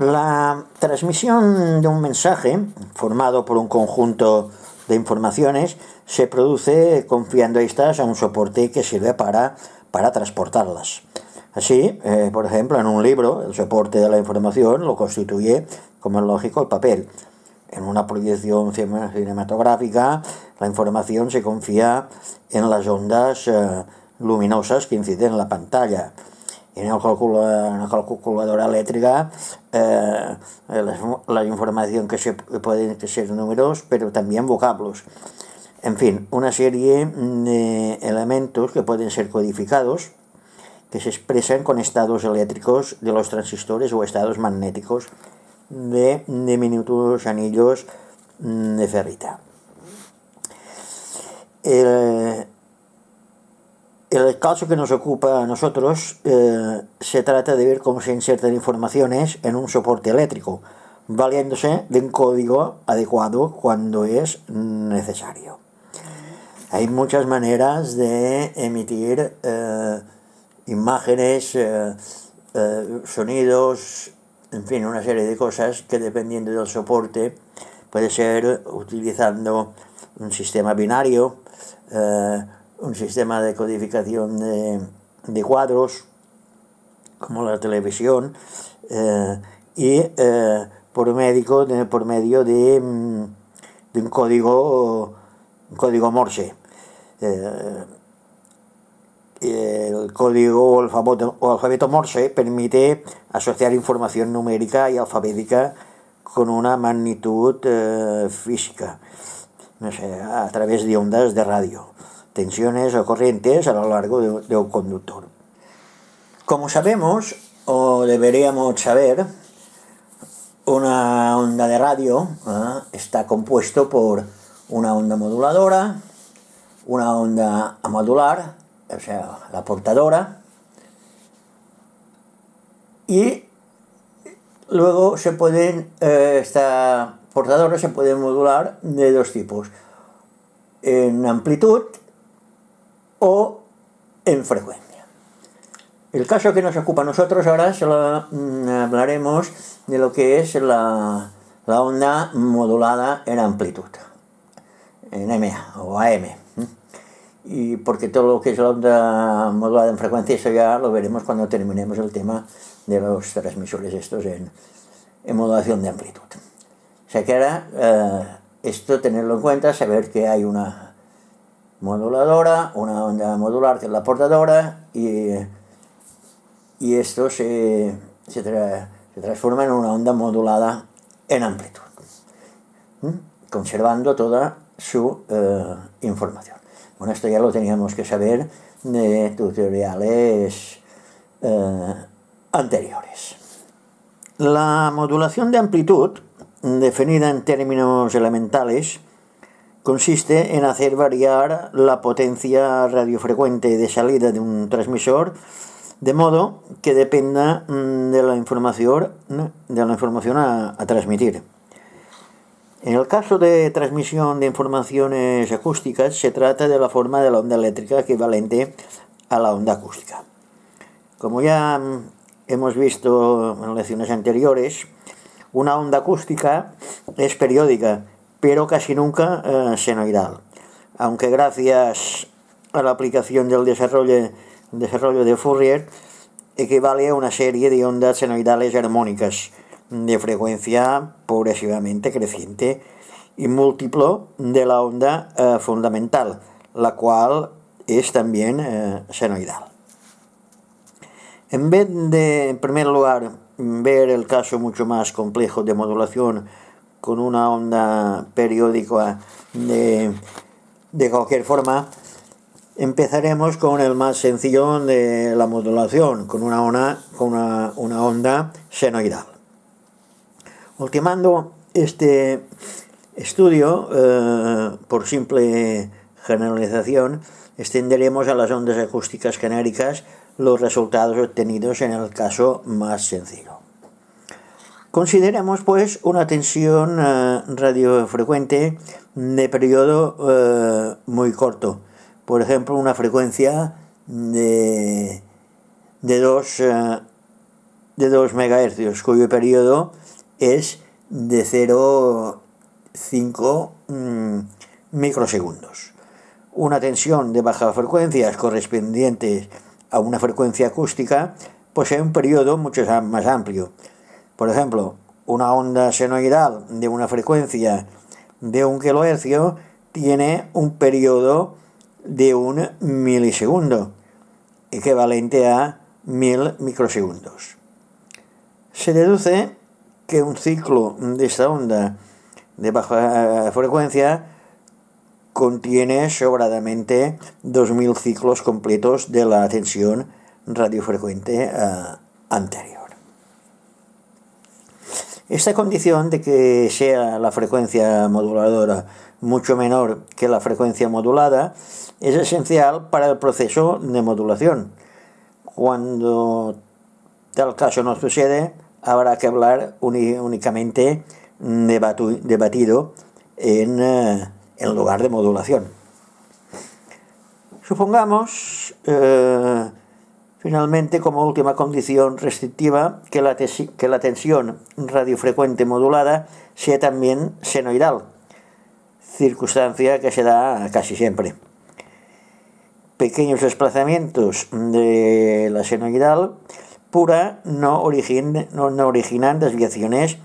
La transmisión de un mensaje formado por un conjunto de informaciones se produce confiando estas a un soporte que sirve para transportarlas. Así, por ejemplo, en un libro, el soporte de la información lo constituye, como es lógico, el papel. En una proyección cinematográfica, la información se confía en las ondas luminosas que inciden en la pantalla. En una calculadora eléctrica, la información pueden ser números, pero también vocablos. En fin, una serie de elementos que pueden ser codificados, que se expresan con estados eléctricos de los transistores o estados magnéticos de diminutos anillos de ferrita. El caso que nos ocupa a nosotros se trata de ver cómo se insertan informaciones en un soporte eléctrico, valiéndose de un código adecuado cuando es necesario. Hay muchas maneras de emitir imágenes, sonidos, en fin, una serie de cosas que dependiendo del soporte puede ser utilizando un sistema binario, un sistema de codificación de cuadros, como la televisión, y por medio de un código Morse. El código o alfabeto Morse permite asociar información numérica y alfabética con una magnitud física, no sé, a través de ondas de radio, tensiones o corrientes a lo largo de un conductor. Como sabemos, o deberíamos saber, una onda de radio está compuesto por una onda moduladora, una onda amodular, o sea, la portadora, y luego esta portadora se puede modular de dos tipos, en amplitud o en frecuencia. El caso que nos ocupa a nosotros ahora hablaremos de lo que es la onda modulada en amplitud, en MA o AM. Y porque todo lo que es la onda modulada en frecuencia, eso ya lo veremos cuando terminemos el tema de los transmisores estos en modulación de amplitud. O sea que ahora esto tenerlo en cuenta, saber que hay una moduladora, una onda modular que es la portadora, y esto se transforma en una onda modulada en amplitud, conservando toda su información. Bueno, esto ya lo teníamos que saber de tutoriales anteriores. La modulación de amplitud, definida en términos elementales, consiste en hacer variar la potencia radiofrecuente de salida de un transmisor de modo que dependa de la información a transmitir. En el caso de transmisión de informaciones acústicas, se trata de la forma de la onda eléctrica equivalente a la onda acústica. Como ya hemos visto en lecciones anteriores, una onda acústica es periódica, pero casi nunca senoidal, aunque gracias a la aplicación del desarrollo de Fourier equivale a una serie de ondas senoidales armónicas de frecuencia progresivamente creciente y múltiplo de la onda fundamental, la cual es también senoidal. En vez de, en primer lugar, ver el caso mucho más complejo de modulación con una onda periódica de cualquier forma, empezaremos con el más sencillo de la modulación, con una onda senoidal. Ultimando este estudio, por simple generalización, extenderemos a las ondas acústicas genéricas los resultados obtenidos en el caso más sencillo. Consideremos, pues, una tensión radiofrecuente de periodo muy corto, por ejemplo, una frecuencia de 2 de 2 MHz, cuyo periodo es de 0,5 microsegundos. Una tensión de baja frecuencia correspondiente a una frecuencia acústica posee un periodo mucho más amplio. Por ejemplo, una onda senoidal de una frecuencia de 1 kHz tiene un periodo de 1 milisegundo, equivalente a 1000 microsegundos. Se deduce que un ciclo de esta onda de baja frecuencia contiene sobradamente 2000 ciclos completos de la tensión radiofrecuente anterior. Esta condición de que sea la frecuencia moduladora mucho menor que la frecuencia modulada es esencial para el proceso de modulación. Cuando tal caso no sucede, habrá que hablar únicamente de batido en lugar de modulación. Supongamos, finalmente, como última condición restrictiva, que la tensión radiofrecuente modulada sea también senoidal, circunstancia que se da casi siempre. Pequeños desplazamientos de la senoidal pura no originan desviaciones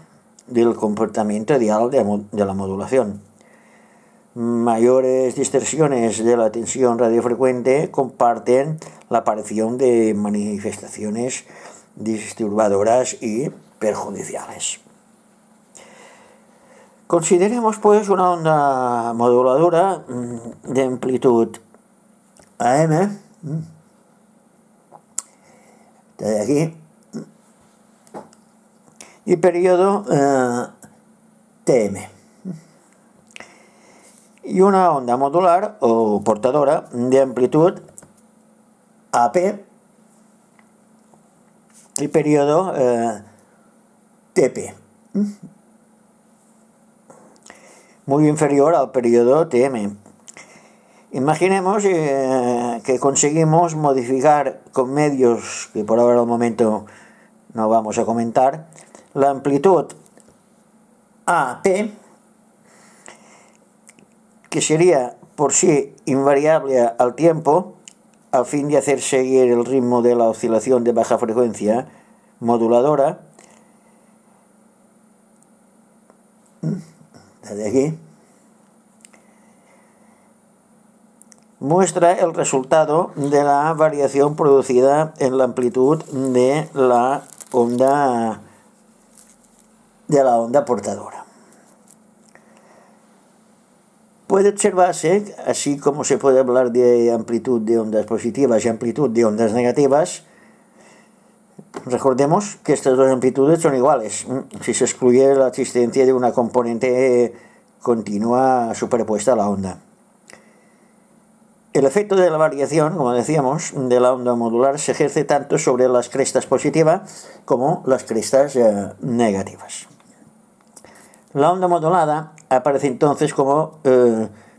del comportamiento ideal de la modulación. Mayores distorsiones de la tensión radiofrecuente comparten la aparición de manifestaciones disturbadoras y perjudiciales. Consideremos pues una onda moduladora de amplitud AM, de aquí, y periodo TM. Y una onda modular o portadora de amplitud AP y periodo TP, muy inferior al periodo TM. Imaginemos que conseguimos modificar con medios que por ahora al momento no vamos a comentar la amplitud AP, que sería por sí invariable al tiempo, al fin de hacer seguir el ritmo de la oscilación de baja frecuencia moduladora, de aquí, muestra el resultado de la variación producida en la amplitud de la onda portadora. Puede observarse, así como se puede hablar de amplitud de ondas positivas y amplitud de ondas negativas, recordemos que estas dos amplitudes son iguales si se excluye la existencia de una componente continua superpuesta a la onda. El efecto de la variación, como decíamos, de la onda modular se ejerce tanto sobre las crestas positivas como las crestas negativas. La onda modulada aparece entonces como,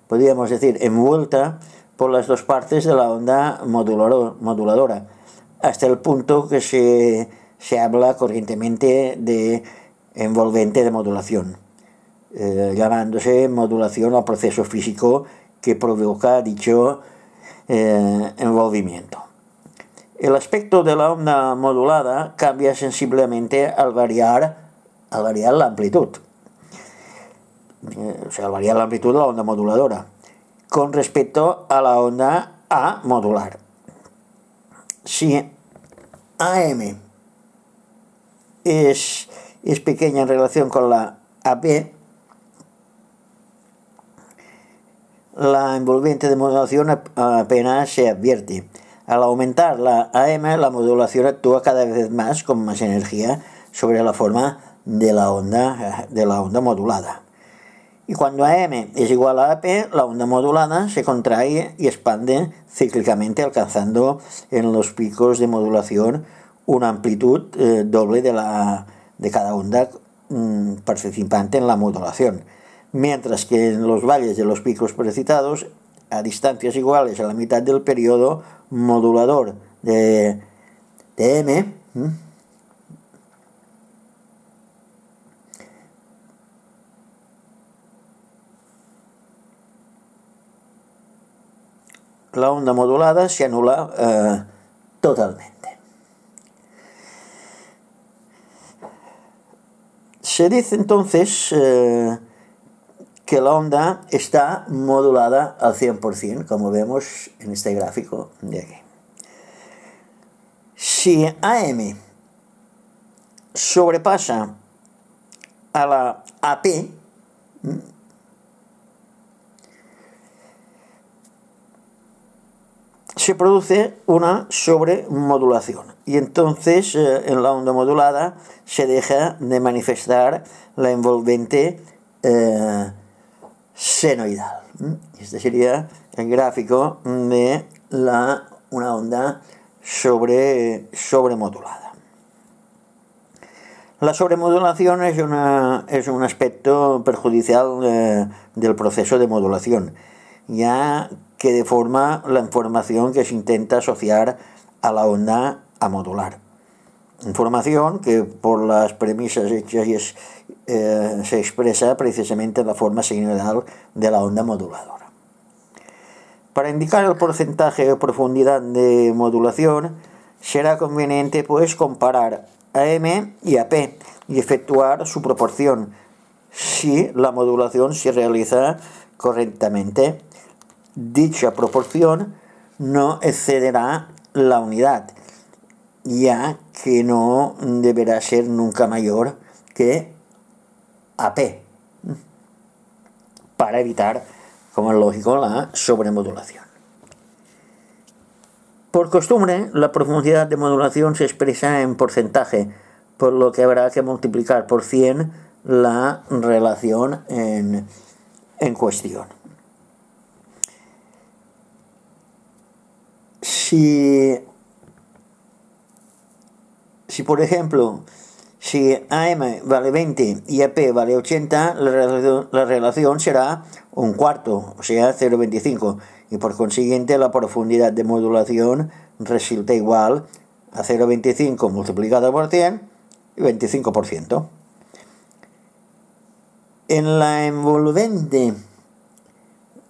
podríamos decir, envuelta por las dos partes de la onda moduladora, hasta el punto que se habla corrientemente de envolvente de modulación, llamándose modulación al proceso físico que provoca dicho envolvimiento. El aspecto de la onda modulada cambia sensiblemente al variar la amplitud. Al variar la amplitud de la onda moduladora con respecto a la onda A modular. Si AM es pequeña en relación con la AB, la envolvente de modulación apenas se advierte. Al aumentar la AM, la modulación actúa cada vez más con más energía sobre la forma de la onda modulada. Y cuando AM es igual a AP, la onda modulada se contrae y expande cíclicamente, alcanzando en los picos de modulación una amplitud doble de cada onda participante en la modulación, mientras que en los valles de los picos precitados, a distancias iguales a la mitad del periodo modulador de M, la onda modulada se anula totalmente. Se dice entonces que la onda está modulada al 100%, como vemos en este gráfico de aquí. Si AM sobrepasa a la AP, se produce una sobremodulación y entonces en la onda modulada se deja de manifestar la envolvente senoidal. Este sería el gráfico de una onda sobremodulada. La sobremodulación es un aspecto perjudicial del proceso de modulación, ya que deforma la información que se intenta asociar a la onda a modular. Información que por las premisas hechas se expresa precisamente en la forma senoidal de la onda moduladora. Para indicar el porcentaje o profundidad de modulación, será conveniente pues comparar AM y AP y efectuar su proporción si la modulación se realiza correctamente. Dicha proporción no excederá la unidad, ya que no deberá ser nunca mayor que AP, para evitar, como es lógico, la sobremodulación. Por costumbre, la profundidad de modulación se expresa en porcentaje, por lo que habrá que multiplicar por 100 la relación en cuestión. Si por ejemplo, si AM vale 20 y AP vale 80, la relación será un cuarto, o sea, 0,25, y por consiguiente la profundidad de modulación resulta igual a 0,25 multiplicado por 100 y 25%. En la envolvente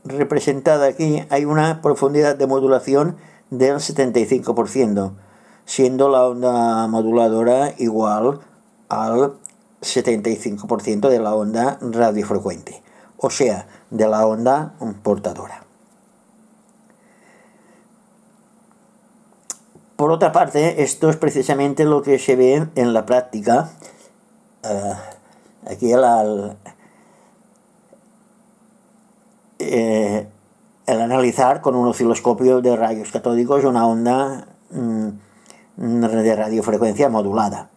representada aquí hay una profundidad de modulación del 75%, siendo la onda moduladora igual al 75% de la onda radiofrecuente, o sea, de la onda portadora. Por otra parte, esto es precisamente lo que se ve en la práctica. Aquí el analizar con un osciloscopio de rayos catódicos una onda de radiofrecuencia modulada.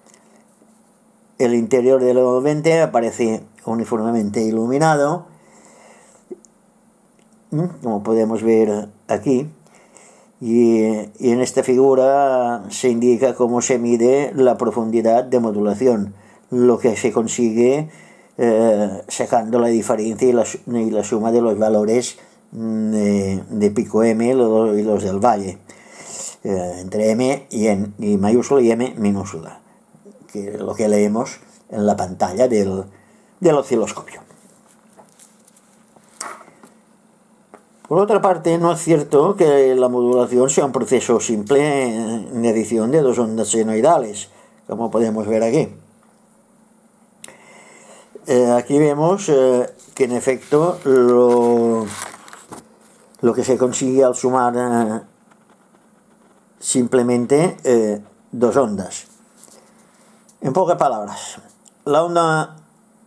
El interior del envolvente aparece uniformemente iluminado, como podemos ver aquí, y en esta figura se indica cómo se mide la profundidad de modulación, lo que se consigue sacando la diferencia y la suma de los valores de pico M y los del valle, entre M y mayúscula y M minúscula, que es lo que leemos en la pantalla del osciloscopio. Por otra parte, no es cierto que la modulación sea un proceso simple en edición de dos ondas senoidales, como podemos ver aquí. Aquí vemos que en efecto lo que se consigue al sumar simplemente dos ondas. En pocas palabras, la onda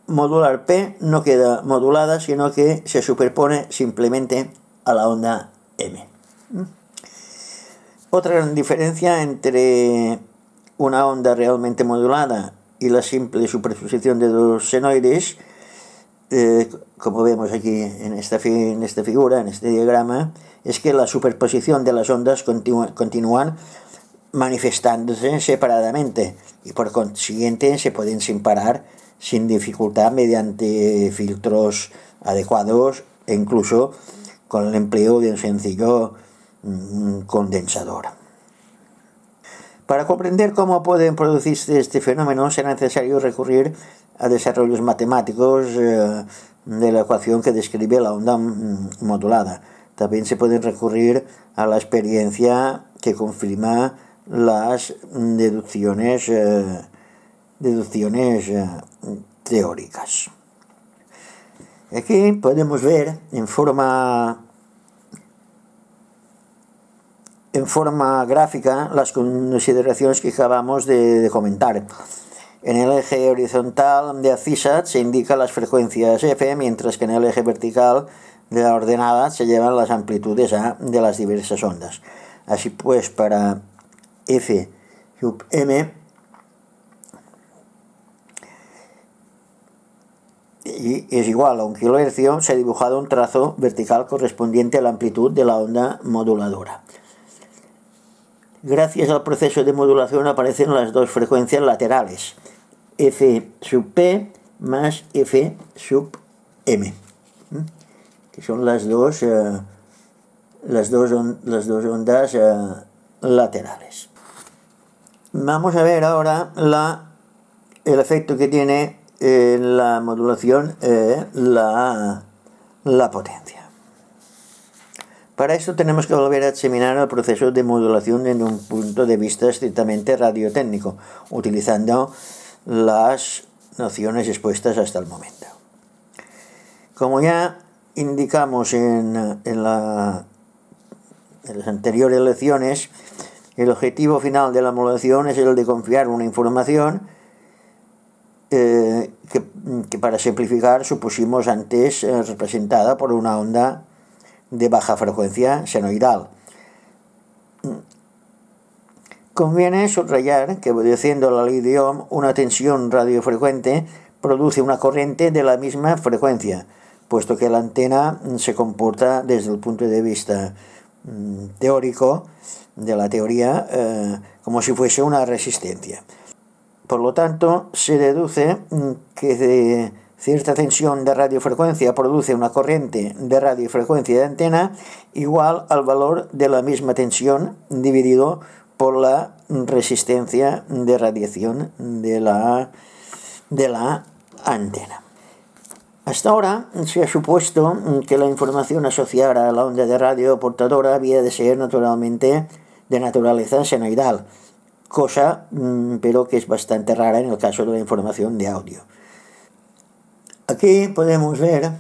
modular P no queda modulada, sino que se superpone simplemente a la onda M. Otra gran diferencia entre una onda realmente modulada y la simple superposición de dos senoides, como vemos aquí en esta figura, en este diagrama, es que la superposición de las ondas continúan manifestándose separadamente y por consiguiente se pueden separar sin dificultad mediante filtros adecuados e incluso con el empleo de un sencillo condensador. Para comprender cómo pueden producirse este fenómeno será necesario recurrir a desarrollos matemáticos de la ecuación que describe la onda modulada. también se puede recurrir a la experiencia que confirma las deducciones teóricas. Aquí podemos ver en forma gráfica las consideraciones que acabamos de comentar. En el eje horizontal de ACISAT se indican las frecuencias F, mientras que en el eje vertical de la ordenada se llevan las amplitudes A de las diversas ondas. Así pues, para F sub M y es igual a 1 kHz, se ha dibujado un trazo vertical correspondiente a la amplitud de la onda moduladora. Gracias al proceso de modulación aparecen las dos frecuencias laterales, F sub P más F sub M, que son las dos ondas laterales. Vamos a ver ahora el efecto que tiene en la modulación la potencia. Para esto tenemos que volver a examinar el proceso de modulación desde un punto de vista estrictamente radiotécnico, utilizando las nociones expuestas hasta el momento. Como ya indicamos en las anteriores lecciones, el objetivo final de la modulación es el de confiar una información que para simplificar supusimos antes representada por una onda de baja frecuencia senoidal. Conviene subrayar que, obedeciendo la ley de Ohm, una tensión radiofrecuente produce una corriente de la misma frecuencia, puesto que la antena se comporta desde el punto de vista teórico de la teoría como si fuese una resistencia. Por lo tanto, se deduce que de cierta tensión de radiofrecuencia produce una corriente de radiofrecuencia de antena igual al valor de la misma tensión dividido por la resistencia de radiación de la antena. Hasta ahora se ha supuesto que la información asociada a la onda de radio portadora había de ser naturalmente de naturaleza senoidal, cosa pero que es bastante rara en el caso de la información de audio. Aquí podemos ver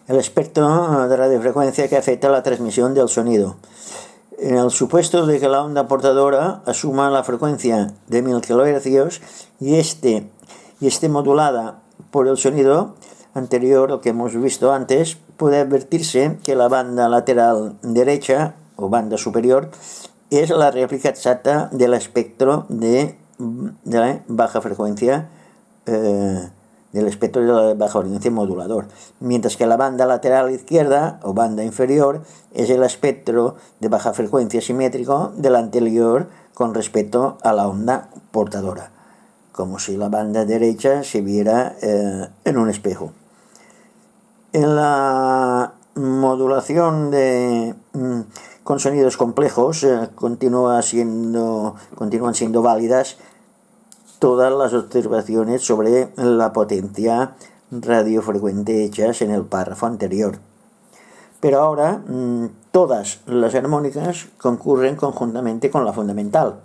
el espectro de radiofrecuencia que afecta a la transmisión del sonido. En el supuesto de que la onda portadora asuma la frecuencia de 1000 kHz y esté modulada por el sonido anterior, lo que hemos visto antes, puede advertirse que la banda lateral derecha o banda superior es la réplica exacta del espectro de baja frecuencia del espectro de la baja frecuencia modulador, mientras que la banda lateral izquierda o banda inferior es el espectro de baja frecuencia simétrico del anterior con respecto a la onda portadora, como si la banda derecha se viera en un espejo. En la modulación con sonidos complejos continúan siendo válidas todas las observaciones sobre la potencia radiofrecuente hechas en el párrafo anterior. Pero ahora todas las armónicas concurren conjuntamente con la fundamental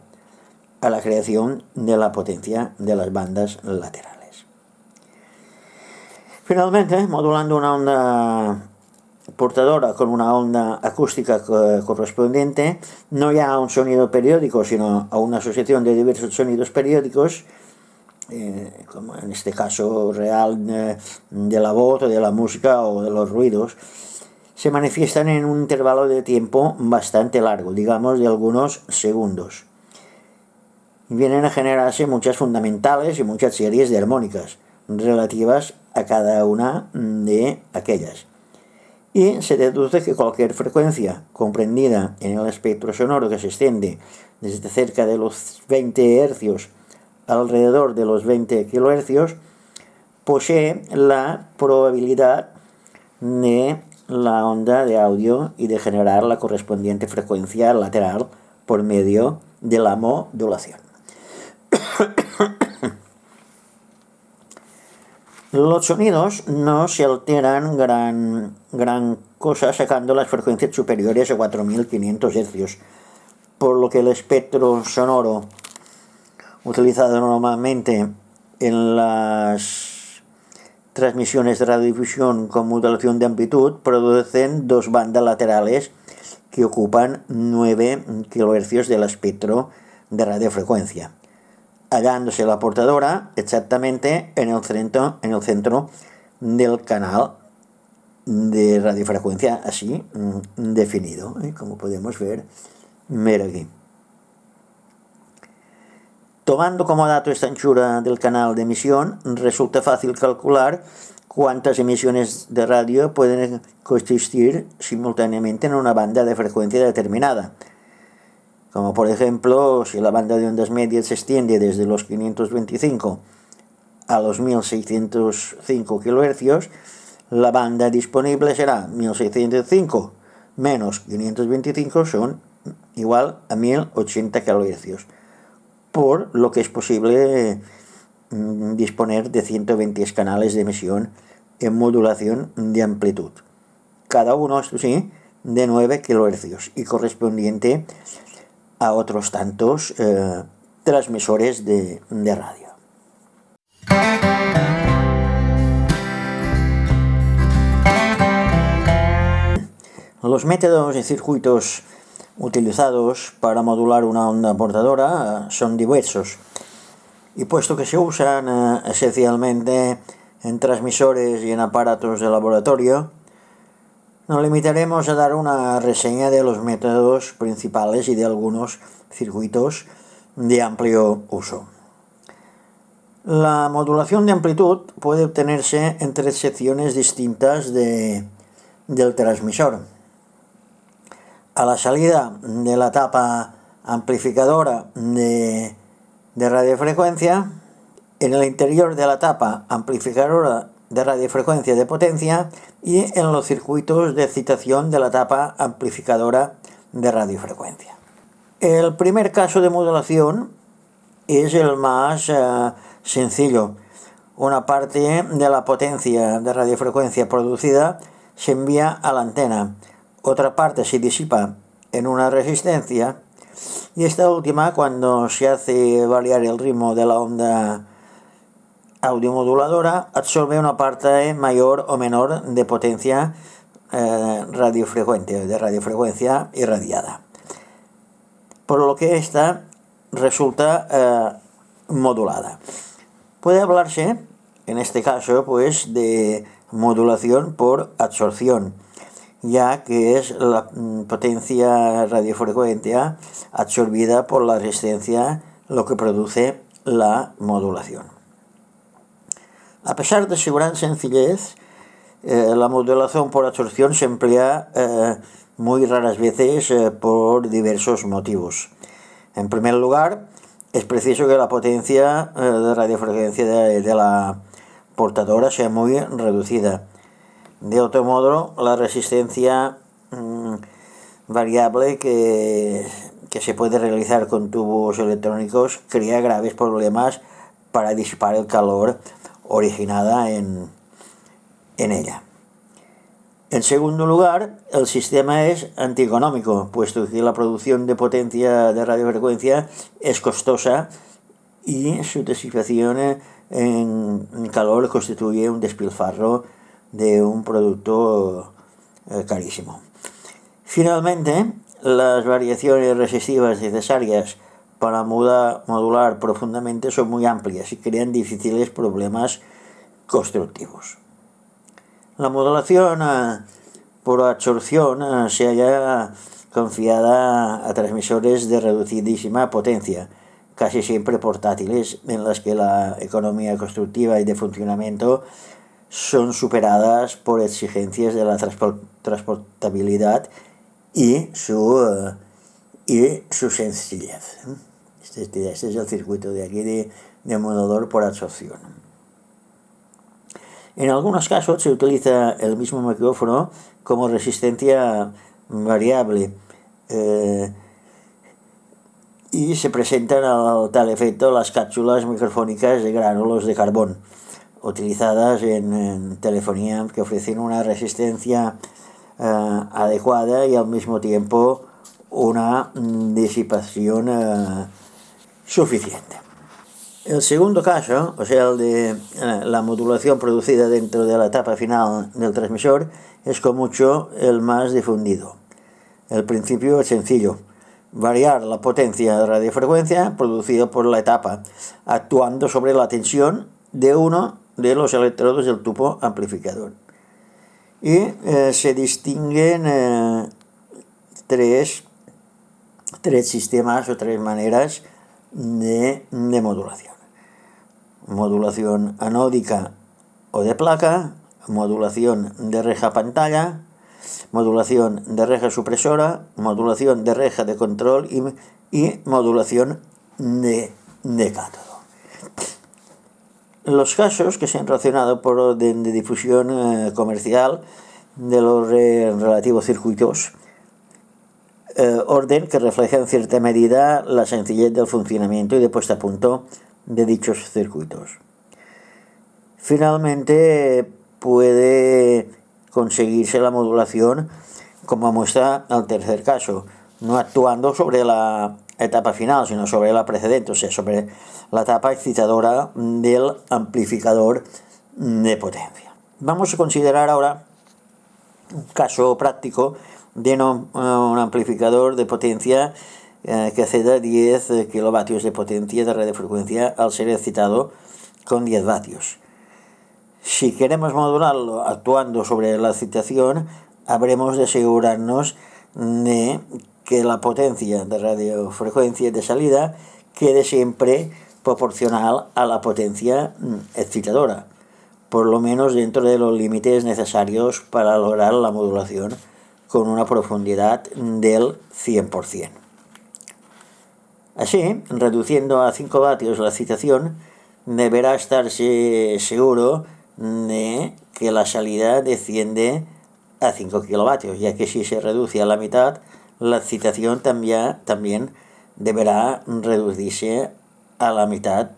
a la creación de la potencia de las bandas laterales. Finalmente, modulando una onda portadora con una onda acústica correspondiente, no ya a un sonido periódico, sino a una asociación de diversos sonidos periódicos, como en este caso real de la voz o de la música o de los ruidos, se manifiestan en un intervalo de tiempo bastante largo, digamos de algunos segundos. Vienen a generarse muchas fundamentales y muchas series de armónicas relativas a cada una de aquellas. Y se deduce que cualquier frecuencia comprendida en el espectro sonoro que se extiende desde cerca de los 20 Hz alrededor de los 20 kHz posee la probabilidad de la onda de audio y de generar la correspondiente frecuencia lateral por medio de la modulación. Los sonidos no se alteran gran cosa sacando las frecuencias superiores a 4500 Hz, por lo que el espectro sonoro utilizado normalmente en las transmisiones de radiodifusión con modulación de amplitud producen dos bandas laterales que ocupan 9 kHz del espectro de radiofrecuencia, hallándose la portadora exactamente en el centro del canal de radiofrecuencia así definido, como podemos ver aquí. Tomando como dato esta anchura del canal de emisión, resulta fácil calcular cuántas emisiones de radio pueden coexistir simultáneamente en una banda de frecuencia determinada. Como por ejemplo, si la banda de ondas medias se extiende desde los 525 a los 1605 kHz, la banda disponible será 1605 menos 525 son igual a 1080 kHz, por lo que es posible disponer de 120 canales de emisión en modulación de amplitud, cada uno, esto sí, de 9 kHz y correspondiente a otros tantos transmisores de radio. Los métodos y circuitos utilizados para modular una onda portadora son diversos, y puesto que se usan esencialmente en transmisores y en aparatos de laboratorio, nos limitaremos a dar una reseña de los métodos principales y de algunos circuitos de amplio uso. La modulación de amplitud puede obtenerse en 3 secciones distintas del transmisor. A la salida de la tapa amplificadora de radiofrecuencia, en el interior de la tapa amplificadora de radiofrecuencia de potencia y en los circuitos de excitación de la tapa amplificadora de radiofrecuencia. El primer caso de modulación es el más sencillo. Una parte de la potencia de radiofrecuencia producida se envía a la antena, otra parte se disipa en una resistencia y esta última, cuando se hace variar el ritmo de la onda audiomoduladora, absorbe una parte mayor o menor de potencia de radiofrecuencia irradiada, por lo que esta resulta modulada. Puede hablarse, en este caso, pues, de modulación por absorción, ya que es la potencia radiofrecuencia absorbida por la resistencia lo que produce la modulación. A pesar de su gran sencillez, la modulación por absorción se emplea muy raras veces por diversos motivos. En primer lugar, es preciso que la potencia de radiofrecuencia de la portadora sea muy reducida. De otro modo, la resistencia variable que se puede realizar con tubos electrónicos crea graves problemas para disipar el calor originada en ella. En segundo lugar, el sistema es antieconómico, puesto que la producción de potencia de radiofrecuencia es costosa y su disipación en calor constituye un despilfarro de un producto carísimo. Finalmente, las variaciones resistivas necesarias para modular profundamente son muy amplias y crean difíciles problemas constructivos. La modulación por absorción se halla confiada a transmisores de reducidísima potencia, casi siempre portátiles, en las que la economía constructiva y de funcionamiento son superadas por exigencias de la transportabilidad y su sencillez. Este es el circuito de aquí de modulador por absorción. En algunos casos se utiliza el mismo micrófono como resistencia variable y se presentan a tal efecto las cápsulas microfónicas de gránulos de carbón, utilizadas en telefonía, que ofrecen una resistencia adecuada y al mismo tiempo una disipación suficiente. El segundo caso, o sea, el de la modulación producida dentro de la etapa final del transmisor, es con mucho el más difundido. El principio es sencillo: variar la potencia de radiofrecuencia producida por la etapa, actuando sobre la tensión de uno de los electrodos del tubo amplificador. Y se distinguen tres sistemas o tres maneras de modulación: modulación anódica o de placa, modulación de reja pantalla, modulación de reja supresora, modulación de reja de control y modulación de cátodo. Los casos que se han relacionado por orden de difusión comercial de los relativos circuitos, orden que refleja en cierta medida la sencillez del funcionamiento y de puesta a punto de dichos circuitos. Finalmente, puede conseguirse la modulación, como muestra el tercer caso, no actuando sobre la etapa final, sino sobre la precedente, o sea, sobre la etapa excitadora del amplificador de potencia. Vamos a considerar ahora un caso práctico de un amplificador de potencia que ceda 10 kilovatios de potencia de radiofrecuencia al ser excitado con 10 vatios. Si queremos modularlo actuando sobre la excitación, habremos de asegurarnos de que la potencia de radiofrecuencia de salida quede siempre proporcional a la potencia excitadora, por lo menos dentro de los límites necesarios para lograr la modulación con una profundidad del 100%. Así, reduciendo a 5 vatios la excitación, deberá estarse seguro de que la salida desciende a 5 kilovatios, ya que si se reduce a la mitad, la excitación también deberá reducirse a la mitad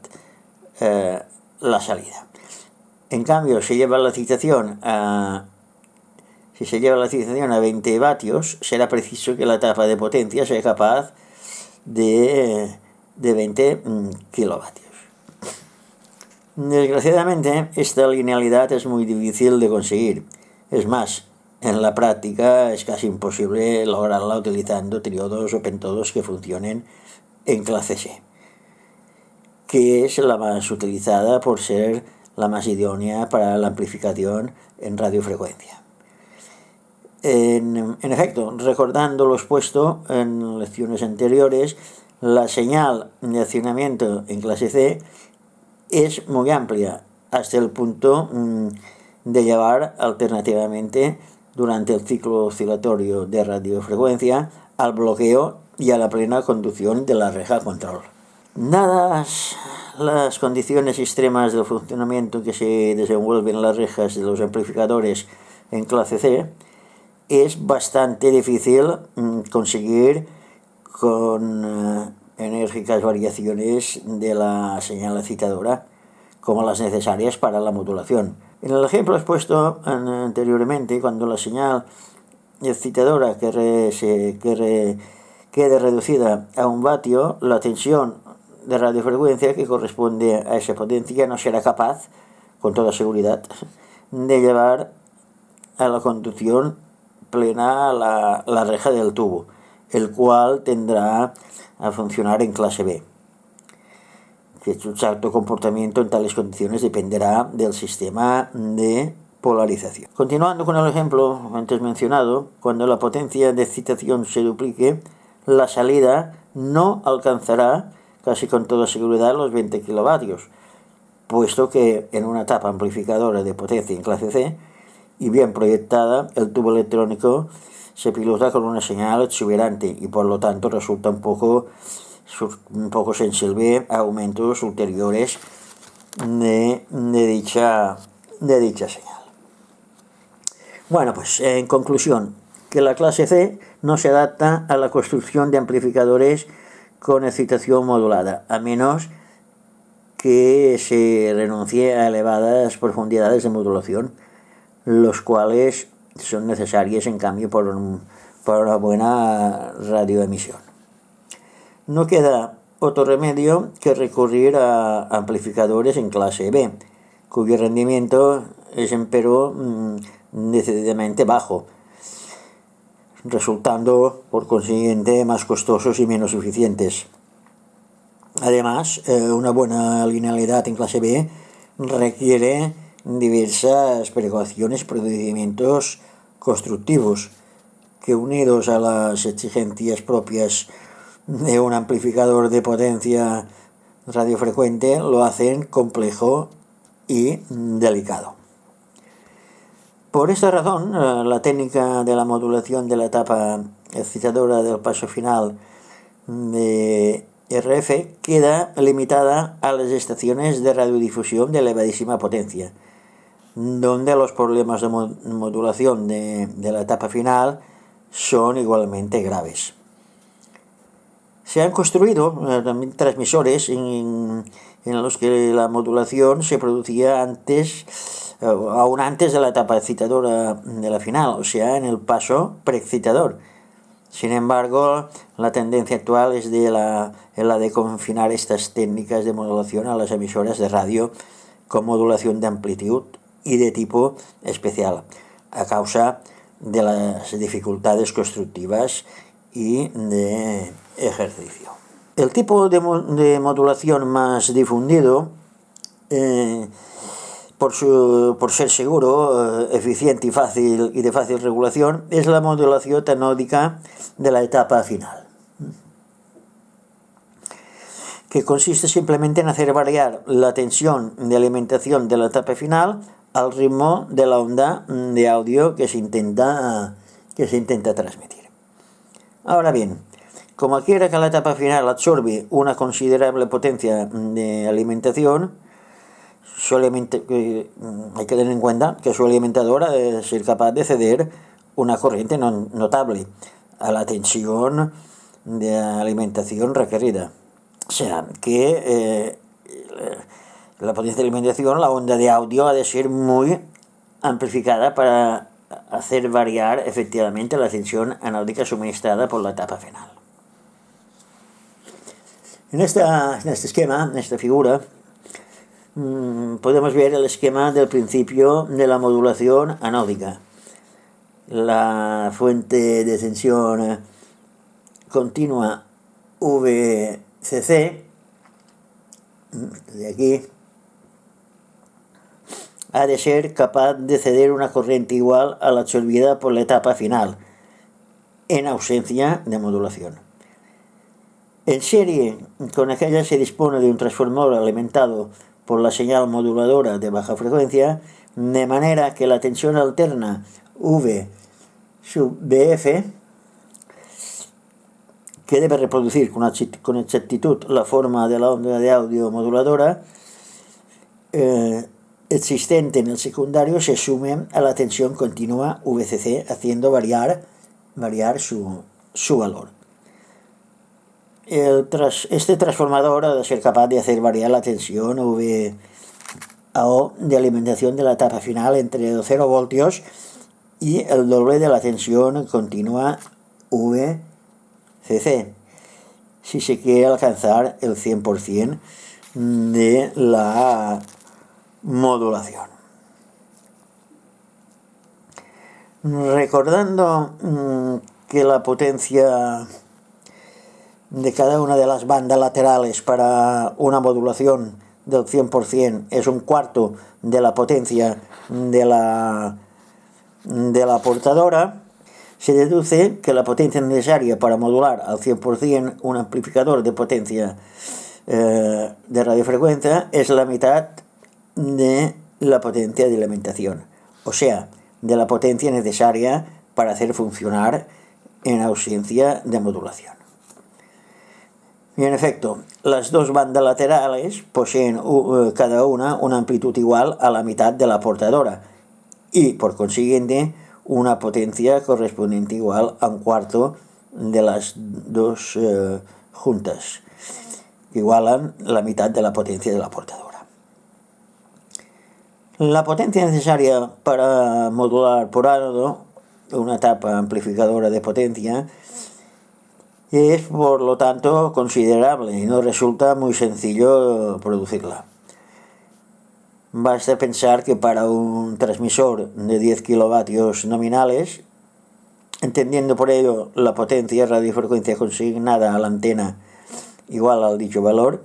la salida. En cambio, si se lleva la excitación a 20 vatios, será preciso que la etapa de potencia sea capaz de 20 kilovatios. Desgraciadamente, esta linealidad es muy difícil de conseguir. Es más, en la práctica es casi imposible lograrla utilizando triodos o pentodos que funcionen en clase C, que es la más utilizada por ser la más idónea para la amplificación en radiofrecuencia. En efecto, recordando lo expuesto en lecciones anteriores, la señal de accionamiento en clase C es muy amplia, hasta el punto de llevar alternativamente durante el ciclo oscilatorio de radiofrecuencia al bloqueo y a la plena conducción de la reja control. Dadas las condiciones extremas del funcionamiento que se desenvuelven en las rejas de los amplificadores en clase C, es bastante difícil conseguir con enérgicas variaciones de la señal excitadora como las necesarias para la modulación. En el ejemplo expuesto anteriormente, cuando la señal excitadora quede reducida a 1 vatio, la tensión de radiofrecuencia que corresponde a esa potencia no será capaz, con toda seguridad, de llevar a la conducción plena la reja del tubo, el cual tendrá a funcionar en clase B. Que su exacto comportamiento en tales condiciones dependerá del sistema de polarización. Continuando con el ejemplo antes mencionado, cuando la potencia de excitación se duplique, la salida no alcanzará casi con toda seguridad los 20 kilovatios, puesto que en una etapa amplificadora de potencia en clase C y bien proyectada, el tubo electrónico se pilota con una señal exuberante y por lo tanto resulta un poco sensible a aumentos ulteriores de dicha señal. Bueno, pues en conclusión, que la clase C no se adapta a la construcción de amplificadores con excitación modulada, a menos que se renuncie a elevadas profundidades de modulación, los cuales son necesarios en cambio por una buena radioemisión. No queda otro remedio que recurrir a amplificadores en clase B, cuyo rendimiento es empero decididamente bajo, resultando por consiguiente más costosos y menos eficientes. Además, una buena linealidad en clase B requiere diversas precauciones y procedimientos constructivos que, unidos a las exigencias propias de un amplificador de potencia radiofrecuente, lo hacen complejo y delicado. Por esta razón, la técnica de la modulación de la etapa excitadora del paso final de RF queda limitada a las estaciones de radiodifusión de elevadísima potencia, donde los problemas de modulación de la etapa final son igualmente graves. Se han construido también transmisores en los que la modulación se producía aún antes de la etapa excitadora de la final, o sea, en el paso preexcitador. Sin embargo, la tendencia actual es la de confinar estas técnicas de modulación a las emisoras de radio con modulación de amplitud y de tipo especial, a causa de las dificultades constructivas y de ejercicio. El tipo de modulación más difundido, por ser seguro, eficiente y de fácil regulación, es la modulación anódica de la etapa final, que consiste simplemente en hacer variar la tensión de alimentación de la etapa final al ritmo de la onda de audio que se intenta transmitir. Ahora bien, como quiera que la etapa final absorbe una considerable potencia de alimentación, hay que tener en cuenta que su alimentador ha de ser capaz de ceder una corriente notable a la tensión de alimentación requerida. O sea, que la potencia de alimentación, la onda de audio, ha de ser muy amplificada para hacer variar efectivamente la tensión anódica suministrada por la etapa final. En este esquema, en esta figura, podemos ver el esquema del principio de la modulación anódica. La fuente de tensión continua VCC, de aquí, ha de ser capaz de ceder una corriente igual a la absorbida por la etapa final, en ausencia de modulación. En serie con aquella se dispone de un transformador alimentado por la señal moduladora de baja frecuencia, de manera que la tensión alterna V sub BF, que debe reproducir con exactitud la forma de la onda de audio moduladora, existente en el secundario, se sume a la tensión continua VCC, haciendo variar su valor. Este transformador ha de ser capaz de hacer variar la tensión VAO de alimentación de la etapa final entre 0 voltios y el doble de la tensión continua VCC, si se quiere alcanzar el 100% de la modulación. Recordando que la potencia de cada una de las bandas laterales para una modulación del 100% es un cuarto de la potencia de la portadora, se deduce que la potencia necesaria para modular al 100% un amplificador de potencia de radiofrecuencia es la mitad de la potencia de alimentación, o sea, de la potencia necesaria para hacer funcionar en ausencia de modulación. Y en efecto, las dos bandas laterales poseen cada una amplitud igual a la mitad de la portadora y, por consiguiente, una potencia correspondiente igual a un cuarto de las dos juntas. que igualan la mitad de la potencia de la portadora. La potencia necesaria para modular por ánodo una tapa amplificadora de potencia es, por lo tanto, considerable y no resulta muy sencillo producirla. Basta pensar que para un transmisor de 10 kilovatios nominales, entendiendo por ello la potencia radiofrecuencia consignada a la antena igual al dicho valor,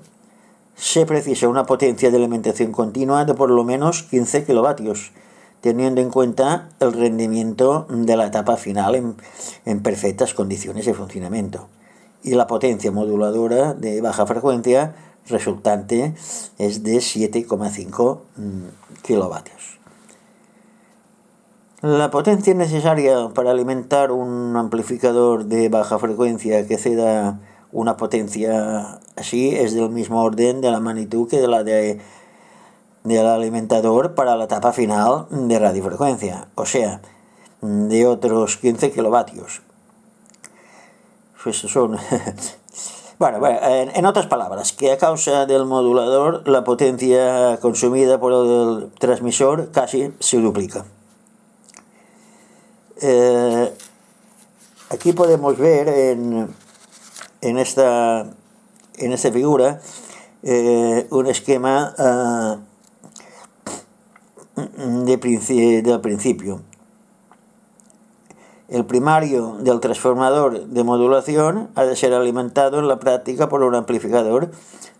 se precisa una potencia de alimentación continua de por lo menos 15 kilovatios, teniendo en cuenta el rendimiento de la etapa final en perfectas condiciones de funcionamiento. Y la potencia moduladora de baja frecuencia resultante es de 7,5 kilovatios. La potencia necesaria para alimentar un amplificador de baja frecuencia que ceda una potencia así es del mismo orden de la magnitud que de la del alimentador para la etapa final de radiofrecuencia, o sea, de otros 15 kilovatios. Pues son bueno, en otras palabras, que a causa del modulador la potencia consumida por el transmisor casi se duplica. Aquí podemos ver en esta figura un esquema del principio. El primario del transformador de modulación ha de ser alimentado en la práctica por un amplificador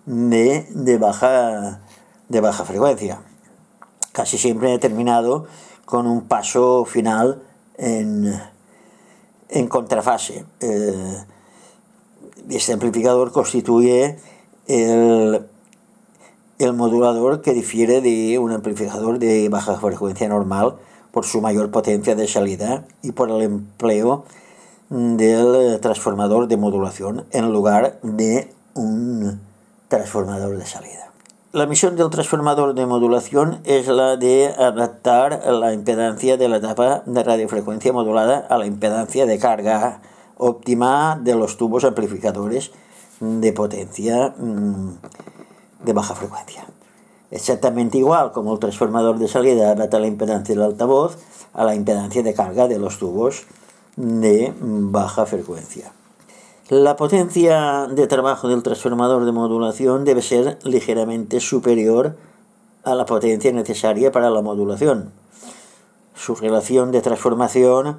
de baja frecuencia, casi siempre determinado con un paso final en contrafase. Este amplificador constituye el modulador que difiere de un amplificador de baja frecuencia normal por su mayor potencia de salida y por el empleo del transformador de modulación en lugar de un transformador de salida. La misión del transformador de modulación es la de adaptar la impedancia de la etapa de radiofrecuencia modulada a la impedancia de carga óptima de los tubos amplificadores de potencia de baja frecuencia. Exactamente igual como el transformador de salida adapta la impedancia del altavoz a la impedancia de carga de los tubos de baja frecuencia. La potencia de trabajo del transformador de modulación debe ser ligeramente superior a la potencia necesaria para la modulación. Su relación de transformación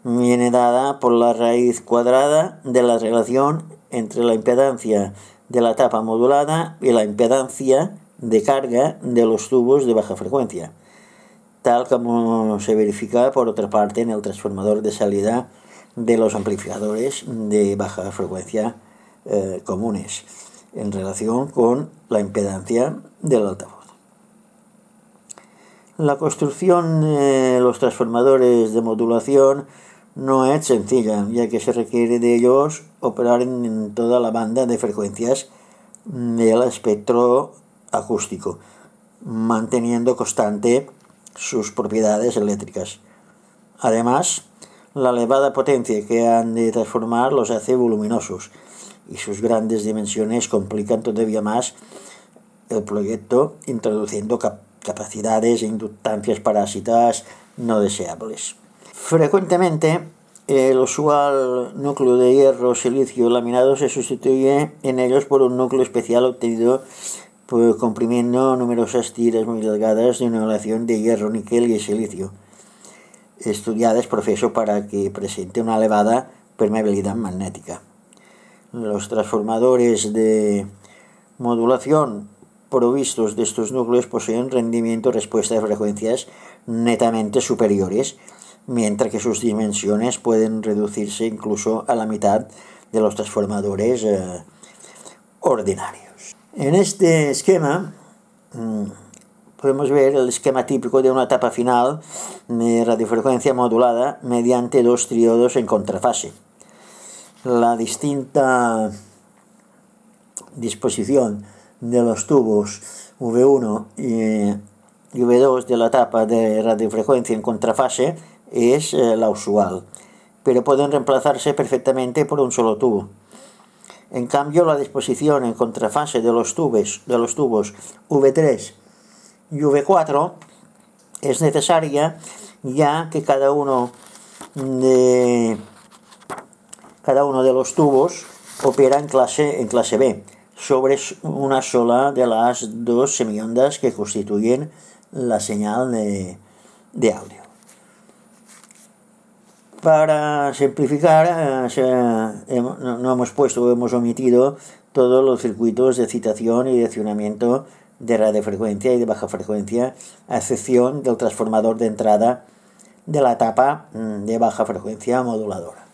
viene dada por la raíz cuadrada de la relación entre la impedancia de la etapa modulada y la impedancia de carga de los tubos de baja frecuencia, tal como se verifica por otra parte en el transformador de salida de los amplificadores de baja frecuencia comunes en relación con la impedancia del altavoz. La construcción de los transformadores de modulación no es sencilla, ya que se requiere de ellos operar en toda la banda de frecuencias del espectro acústico, manteniendo constante sus propiedades eléctricas. Además, la elevada potencia que han de transformar los hace voluminosos y sus grandes dimensiones complican todavía más el proyecto, introduciendo capacidades e inductancias parásitas no deseables. Frecuentemente, el usual núcleo de hierro silicio laminado se sustituye en ellos por un núcleo especial obtenido comprimiendo numerosas tiras muy delgadas de una aleación de hierro, níquel y silicio, estudiadas profeso para que presente una elevada permeabilidad magnética. Los transformadores de modulación provistos de estos núcleos poseen rendimiento y respuesta de frecuencias netamente superiores, mientras que sus dimensiones pueden reducirse incluso a la mitad de los transformadores ordinarios. En este esquema podemos ver el esquema típico de una etapa final de radiofrecuencia modulada mediante dos triodos en contrafase. La distinta disposición de los tubos V1 y V2 de la etapa de radiofrecuencia en contrafase es la usual, pero pueden reemplazarse perfectamente por un solo tubo. En cambio, la disposición en contrafase de los tubos V3 y V4 es necesaria, ya que cada uno de los tubos opera en clase B sobre una sola de las dos semiondas que constituyen la señal de audio. Para simplificar, no hemos omitido todos los circuitos de excitación y direccionamiento de radiofrecuencia y de baja frecuencia, a excepción del transformador de entrada de la etapa de baja frecuencia moduladora.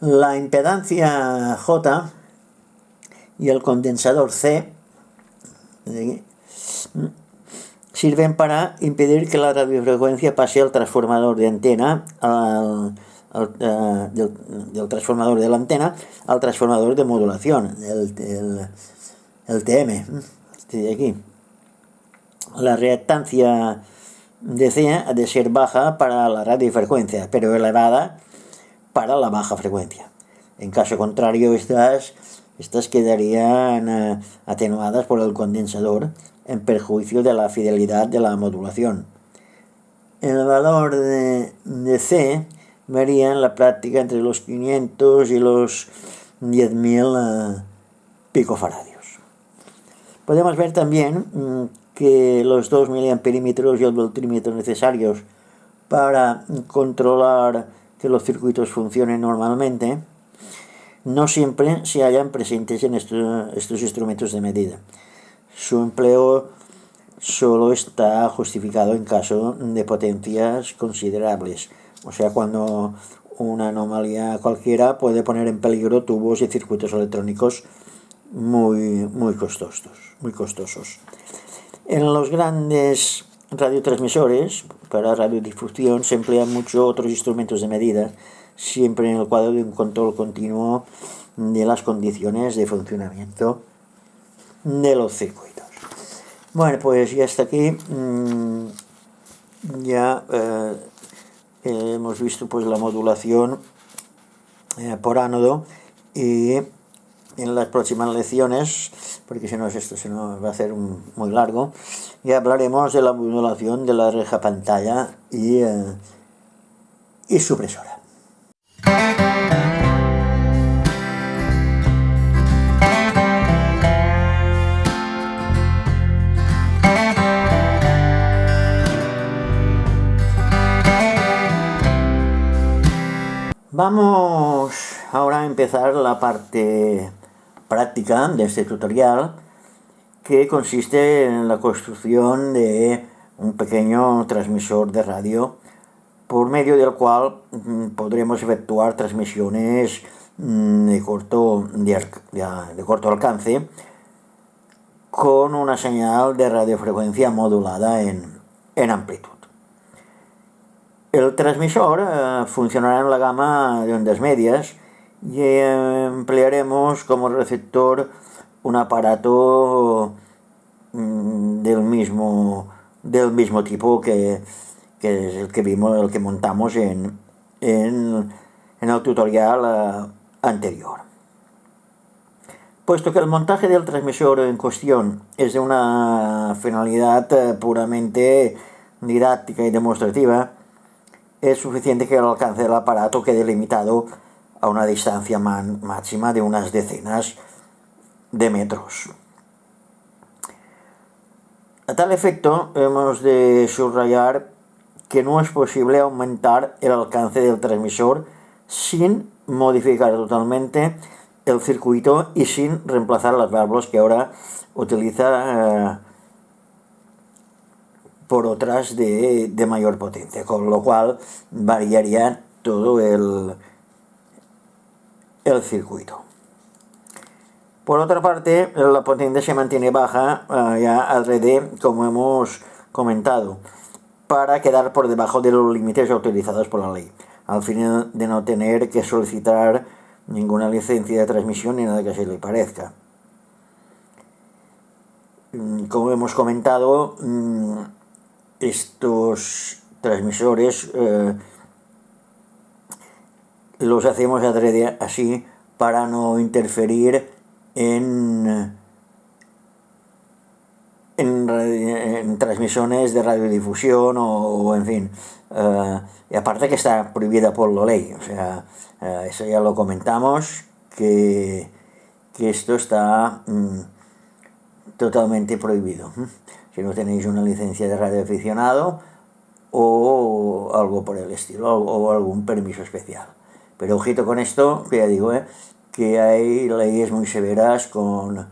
La impedancia J y el condensador C sirven para impedir que la radiofrecuencia pase al transformador de antena, del transformador de la antena al transformador de modulación, el TM, este de aquí. La reactancia de C ha de ser baja para la radiofrecuencia, pero elevada para la baja frecuencia. En caso contrario, estas quedarían atenuadas por el condensador, en perjuicio de la fidelidad de la modulación. El valor de C varía en la práctica entre los 500 y los 10.000 picofaradios. Podemos ver también que los 2 miliamperímetros y el voltímetro necesarios para controlar que los circuitos funcionen normalmente no siempre se hallan presentes en estos instrumentos de medida. Su empleo solo está justificado en caso de potencias considerables, o sea, cuando una anomalía cualquiera puede poner en peligro tubos y circuitos electrónicos muy costosos. En los grandes radiotransmisores para radiodifusión se emplean mucho otros instrumentos de medida, siempre en el cuadro de un control continuo de las condiciones de funcionamiento de los circuitos. Bueno, pues ya hasta aquí. Hemos visto pues la modulación por ánodo, y en las próximas lecciones, porque si no esto se nos va a hacer muy largo, ya hablaremos de la modulación de la reja pantalla y supresora. Vamos ahora a empezar la parte práctica de este tutorial, que consiste en la construcción de un pequeño transmisor de radio por medio del cual podremos efectuar transmisiones de corto alcance con una señal de radiofrecuencia modulada en amplitud. El transmisor funcionará en la gama de ondas medias y emplearemos como receptor un aparato del mismo tipo que es el que vimos, el que montamos en el tutorial anterior. Puesto que el montaje del transmisor en cuestión es de una finalidad puramente didáctica y demostrativa, es suficiente que el alcance del aparato quede limitado a una distancia máxima de unas decenas de metros. A tal efecto, hemos de subrayar que no es posible aumentar el alcance del transmisor sin modificar totalmente el circuito y sin reemplazar las válvulas que ahora utiliza por otras de mayor potencia, con lo cual variaría todo el circuito. Por otra parte, la potencia se mantiene baja ya adrede, como hemos comentado, para quedar por debajo de los límites autorizados por la ley, al fin de no tener que solicitar ninguna licencia de transmisión ni nada que se le parezca. Como hemos comentado, estos transmisores los hacemos adrede así para no interferir en transmisiones de radiodifusión o en fin. Y aparte que está prohibida por la ley, o sea, eso ya lo comentamos, que esto está totalmente prohibido. Si no tenéis una licencia de radioaficionado o algo por el estilo, o algún permiso especial. Pero ojito con esto, que ya digo, que hay leyes muy severas con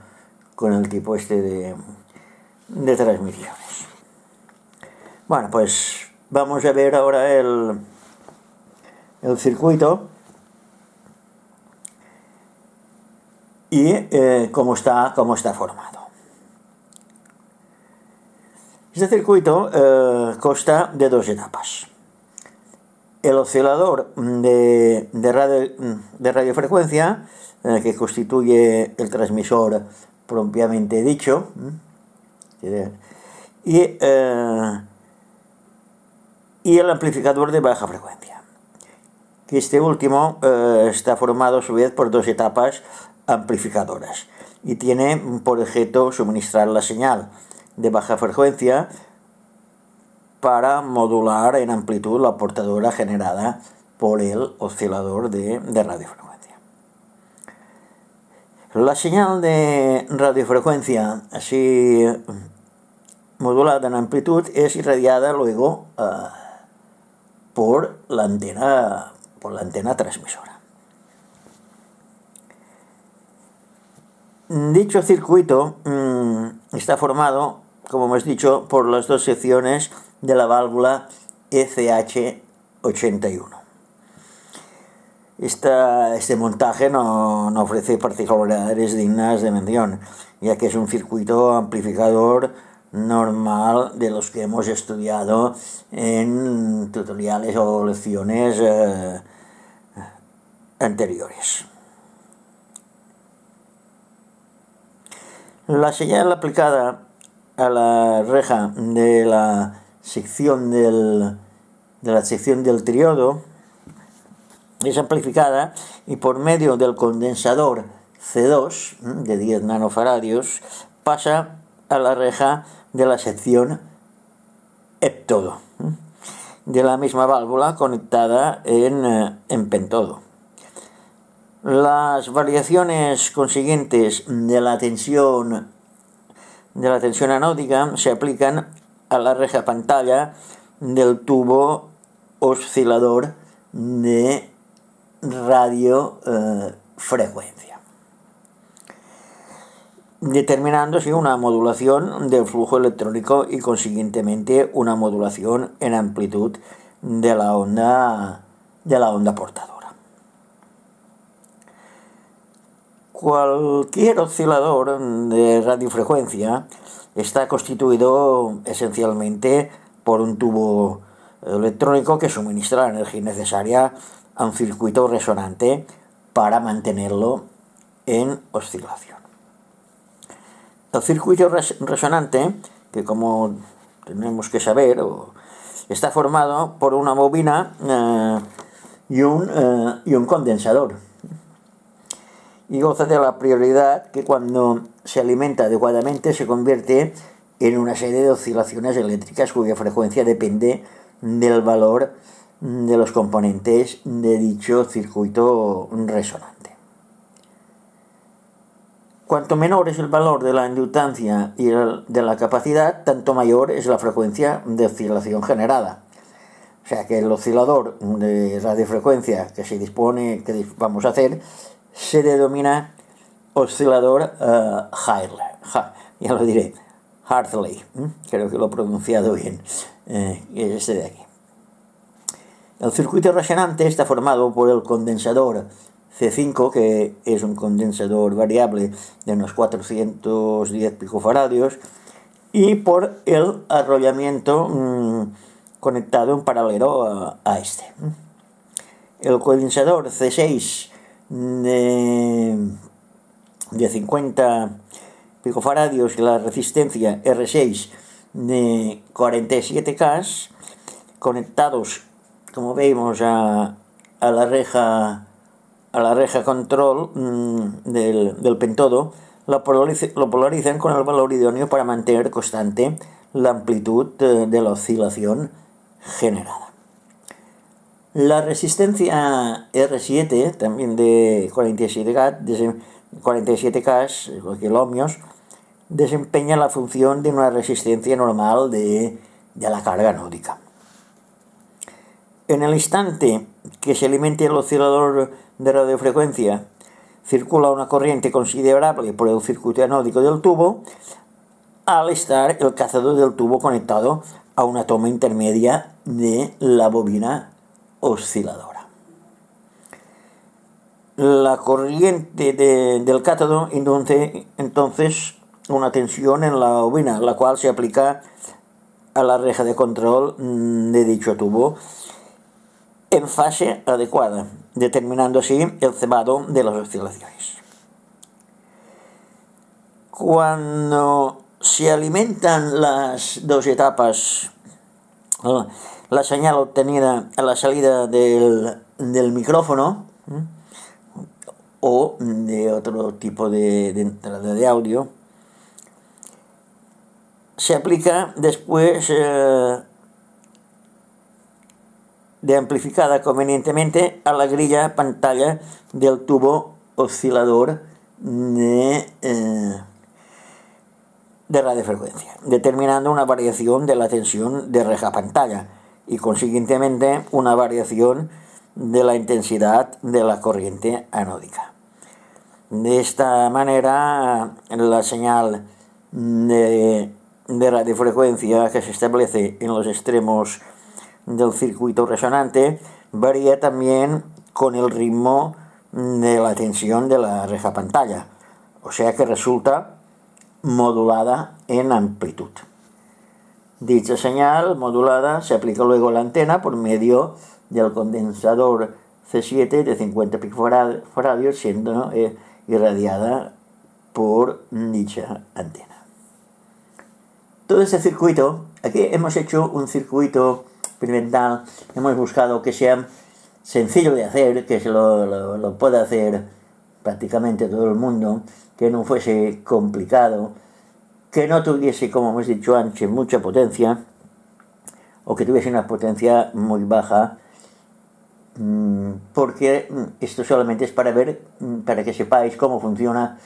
el tipo este de transmisiones. Bueno, pues vamos a ver ahora el circuito y cómo está formado. Este circuito consta de dos etapas. El oscilador de radiofrecuencia, que constituye el transmisor propiamente dicho, y el amplificador de baja frecuencia. Que este último está formado a su vez por dos etapas amplificadoras y tiene por objeto suministrar la señal de baja frecuencia para modular en amplitud la portadora generada por el oscilador de radiofrecuencia. La señal de radiofrecuencia así modulada en amplitud es irradiada luego por la antena transmisora. Dicho circuito está formado, como hemos dicho, por las dos secciones de la válvula ECH81. Este montaje no ofrece particularidades dignas de mención, ya que es un circuito amplificador normal de los que hemos estudiado en tutoriales o lecciones anteriores. La señal aplicada a la reja de la sección del triodo es amplificada y por medio del condensador C2 de 10 nanofaradios pasa a la reja de la sección heptodo de la misma válvula conectada en pentodo. Las variaciones consiguientes de la tensión anódica se aplican a la reja pantalla del tubo oscilador de radiofrecuencia, determinando así una modulación del flujo electrónico y consiguientemente una modulación en amplitud de la onda portadora. Cualquier oscilador de radiofrecuencia está constituido esencialmente por un tubo electrónico que suministra la energía necesaria a un circuito resonante para mantenerlo en oscilación. El circuito resonante, que como tenemos que saber, está formado por una bobina y un condensador, y goza de la prioridad que cuando se alimenta adecuadamente se convierte en una serie de oscilaciones eléctricas cuya frecuencia depende del valor de los componentes de dicho circuito resonante. Cuanto menor es el valor de la inductancia y de la capacidad, tanto mayor es la frecuencia de oscilación generada. O sea que el oscilador de radiofrecuencia que vamos a hacer se denomina oscilador Hartley, creo que lo he pronunciado bien, este de aquí. El circuito resonante está formado por el condensador C5, que es un condensador variable de unos 410 picofaradios, y por el arrollamiento conectado en paralelo a este. El condensador C6 de 50 picofaradios y la resistencia R6 de 47K conectados, como vemos, a la reja a la reja control del pentodo, lo polarizan con el valor idóneo para mantener constante la amplitud de la oscilación generada. La resistencia R7, también de 47K, kiloohmios, desempeña la función de una resistencia normal de la carga anódica. En el instante que se alimenta el oscilador de radiofrecuencia, circula una corriente considerable por el circuito anódico del tubo, al estar el cázado del tubo conectado a una toma intermedia de la bobina osciladora. La corriente del cátodo induce entonces una tensión en la bobina, la cual se aplica a la reja de control de dicho tubo en fase adecuada, determinando así el cebado de las oscilaciones. Cuando se alimentan las dos etapas, la señal obtenida a la salida del micrófono o de otro tipo de entrada de audio, se aplica después de amplificada convenientemente a la grilla pantalla del tubo oscilador de radiofrecuencia, determinando una variación de la tensión de reja pantalla y consiguientemente una variación de la intensidad de la corriente anódica. De esta manera, la señal de radiofrecuencia que se establece en los extremos del circuito resonante varía también con el ritmo de la tensión de la reja pantalla, o sea que resulta modulada en amplitud. Dicha señal modulada se aplica luego a la antena por medio del condensador C7 de 50 picofarads, siendo irradiada por dicha antena. Todo este circuito, aquí hemos hecho un circuito experimental, hemos buscado que sea sencillo de hacer, que se lo pueda hacer prácticamente todo el mundo, que no fuese complicado, que no tuviese, como hemos dicho antes, mucha potencia, o que tuviese una potencia muy baja, porque esto solamente es para que sepáis cómo funciona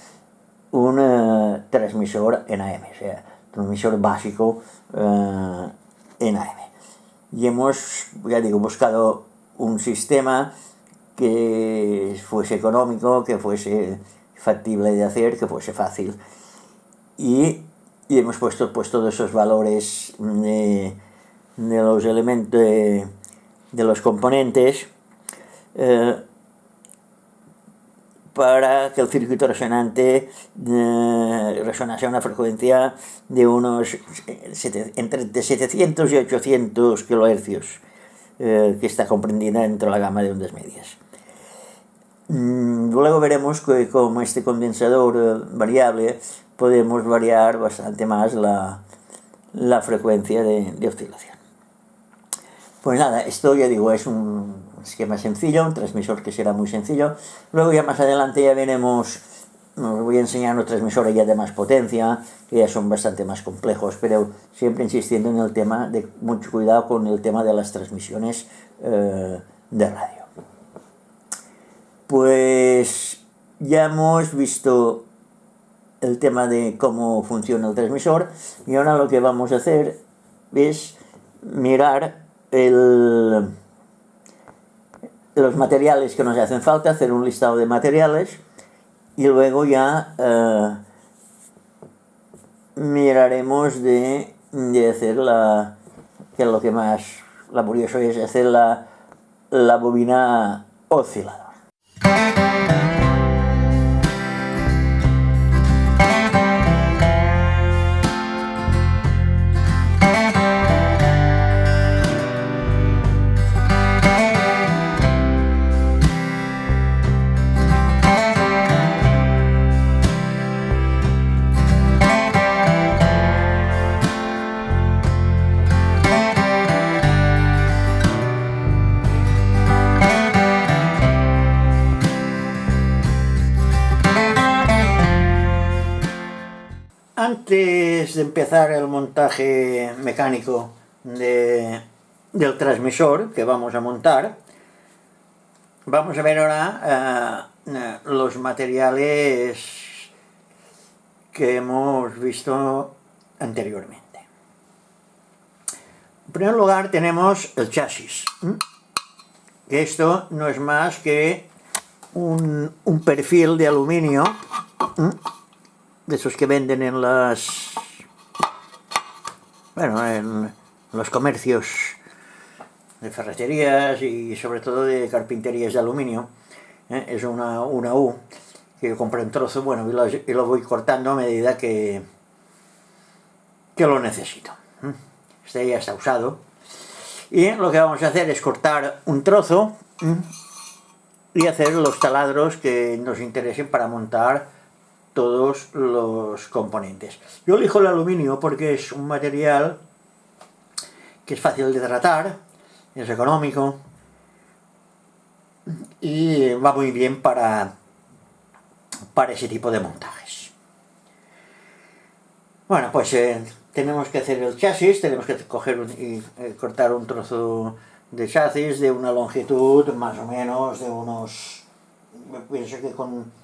un transmisor en AM, o sea, transmisor básico en AM. Y hemos, ya digo, buscado un sistema que fuese económico, que fuese factible de hacer, que fuese fácil. Y hemos puesto todos esos valores de los elementos, de los componentes, para que el circuito resonante resonase a una frecuencia de unos entre 700 y 800 kHz, que está comprendida dentro de la gama de ondas medias. Luego veremos que con este condensador variable podemos variar bastante más la frecuencia de oscilación. Pues nada, esto ya digo, es un esquema sencillo, un transmisor que será muy sencillo. Luego ya más adelante ya veremos, os voy a enseñar unos transmisores ya de más potencia, que ya son bastante más complejos, pero siempre insistiendo en el tema de mucho cuidado con el tema de las transmisiones de radio. Pues ya hemos visto el tema de cómo funciona el transmisor, y ahora lo que vamos a hacer es mirar los materiales que nos hacen falta, hacer un listado de materiales, y luego ya miraremos de hacer que lo que más laborioso es hacer la bobina osciladora. Antes de empezar el montaje mecánico del transmisor que vamos a montar, vamos a ver ahora los materiales que hemos visto anteriormente. En primer lugar tenemos el chasis, que esto no es más que un perfil de aluminio, de esos que venden en en los comercios de ferreterías y sobre todo de carpinterías de aluminio. Es una U que yo compré un trozo, y lo voy cortando a medida que lo necesito. Este ya está usado. Y lo que vamos a hacer es cortar un trozo y hacer los taladros que nos interesen para montar todos los componentes. Yo elijo el aluminio porque es un material que es fácil de tratar, es económico y va muy bien para ese tipo de montajes. Bueno, pues tenemos que hacer el chasis, tenemos que coger y cortar un trozo de chasis de una longitud más o menos de unos, pienso que con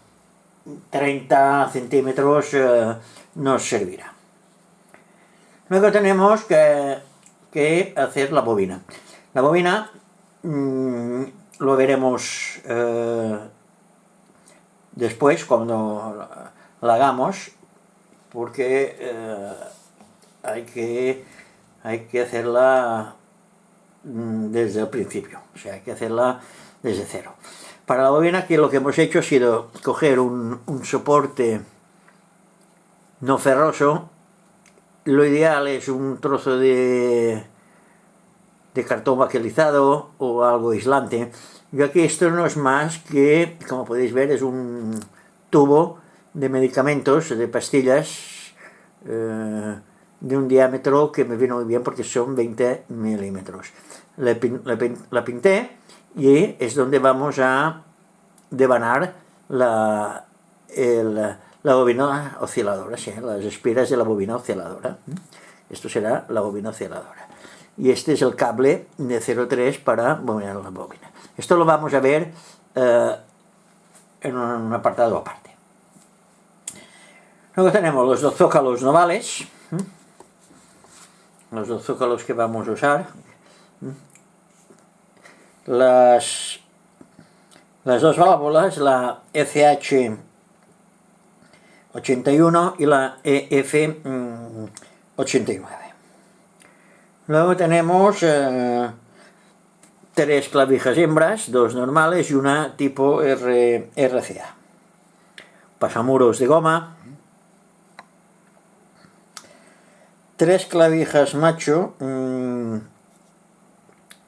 30 centímetros nos servirá. Luego tenemos que hacer la bobina. La bobina lo veremos después cuando la hagamos, porque hay que hacerla desde el principio, o sea, hay que hacerla desde cero. Para la bobina aquí lo que hemos hecho ha sido coger un soporte no ferroso. Lo ideal es un trozo de cartón baquelizado o algo aislante. Yo aquí esto no es más que, como podéis ver, es un tubo de medicamentos, de pastillas, de un diámetro que me vino muy bien porque son 20 milímetros. La pinté y es donde vamos a devanar la bobina osciladora, ¿sí? Las espiras de la bobina osciladora. Esto será la bobina osciladora. Y este es el cable de 0,3 para bobinar la bobina. Esto lo vamos a ver en un apartado aparte. Luego tenemos los dos zócalos novales, los dos zócalos que vamos a usar, las dos válvulas, la FH81 y la EF89. Luego tenemos 3 clavijas hembras, 2 normales y una tipo RCA. Pasamuros de goma. 3 clavijas macho,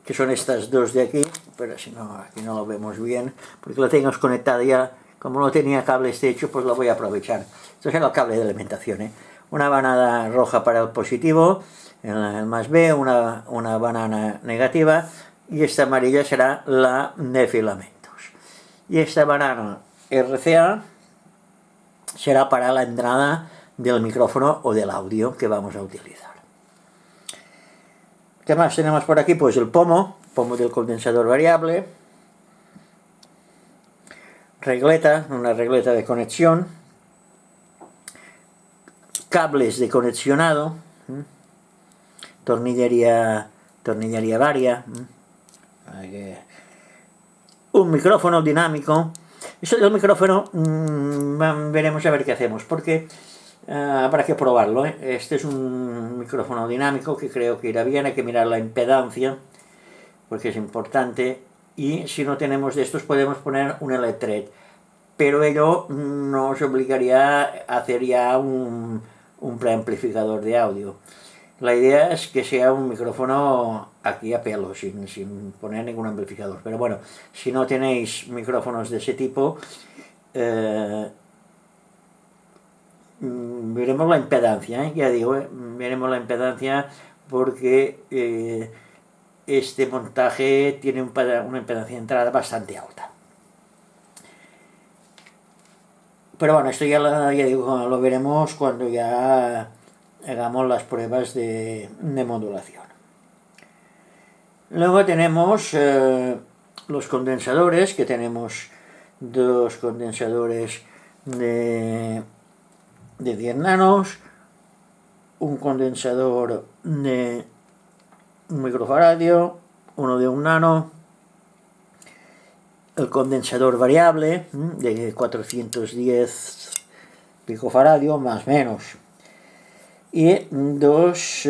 que son estas dos de aquí, pero si no, aquí no lo vemos bien, porque la tengo conectada ya. Como no tenía cable hecho, pues lo voy a aprovechar. Esto es el cable de alimentación, Una banana roja para el positivo, el más B, una banana negativa, y esta amarilla será la de filamentos. Y esta banana RCA será para la entrada del micrófono o del audio que vamos a utilizar. ¿Qué más tenemos por aquí? Pues el pomo del condensador variable, una regleta de conexión, cables de conexionado, tornillería varia, un micrófono dinámico. Eso del micrófono veremos a ver qué hacemos, porque habrá que probarlo. Este es un micrófono dinámico que creo que irá bien. Hay que mirar la impedancia porque es importante, y si no tenemos de estos podemos poner un Electret, pero ello nos obligaría a hacer ya un preamplificador de audio. La idea es que sea un micrófono aquí a pelo, sin poner ningún amplificador. Pero bueno, si no tenéis micrófonos de ese tipo, veremos la impedancia, ya digo, veremos la impedancia, porque este montaje tiene una impedancia de entrada bastante alta. Pero bueno, esto ya digo, lo veremos cuando ya hagamos las pruebas de modulación. Luego tenemos los condensadores, que tenemos dos condensadores de 10 nanos, un condensador de 1 microfaradio, uno de 1 nano, el condensador variable de 410 picofaradio más menos, y dos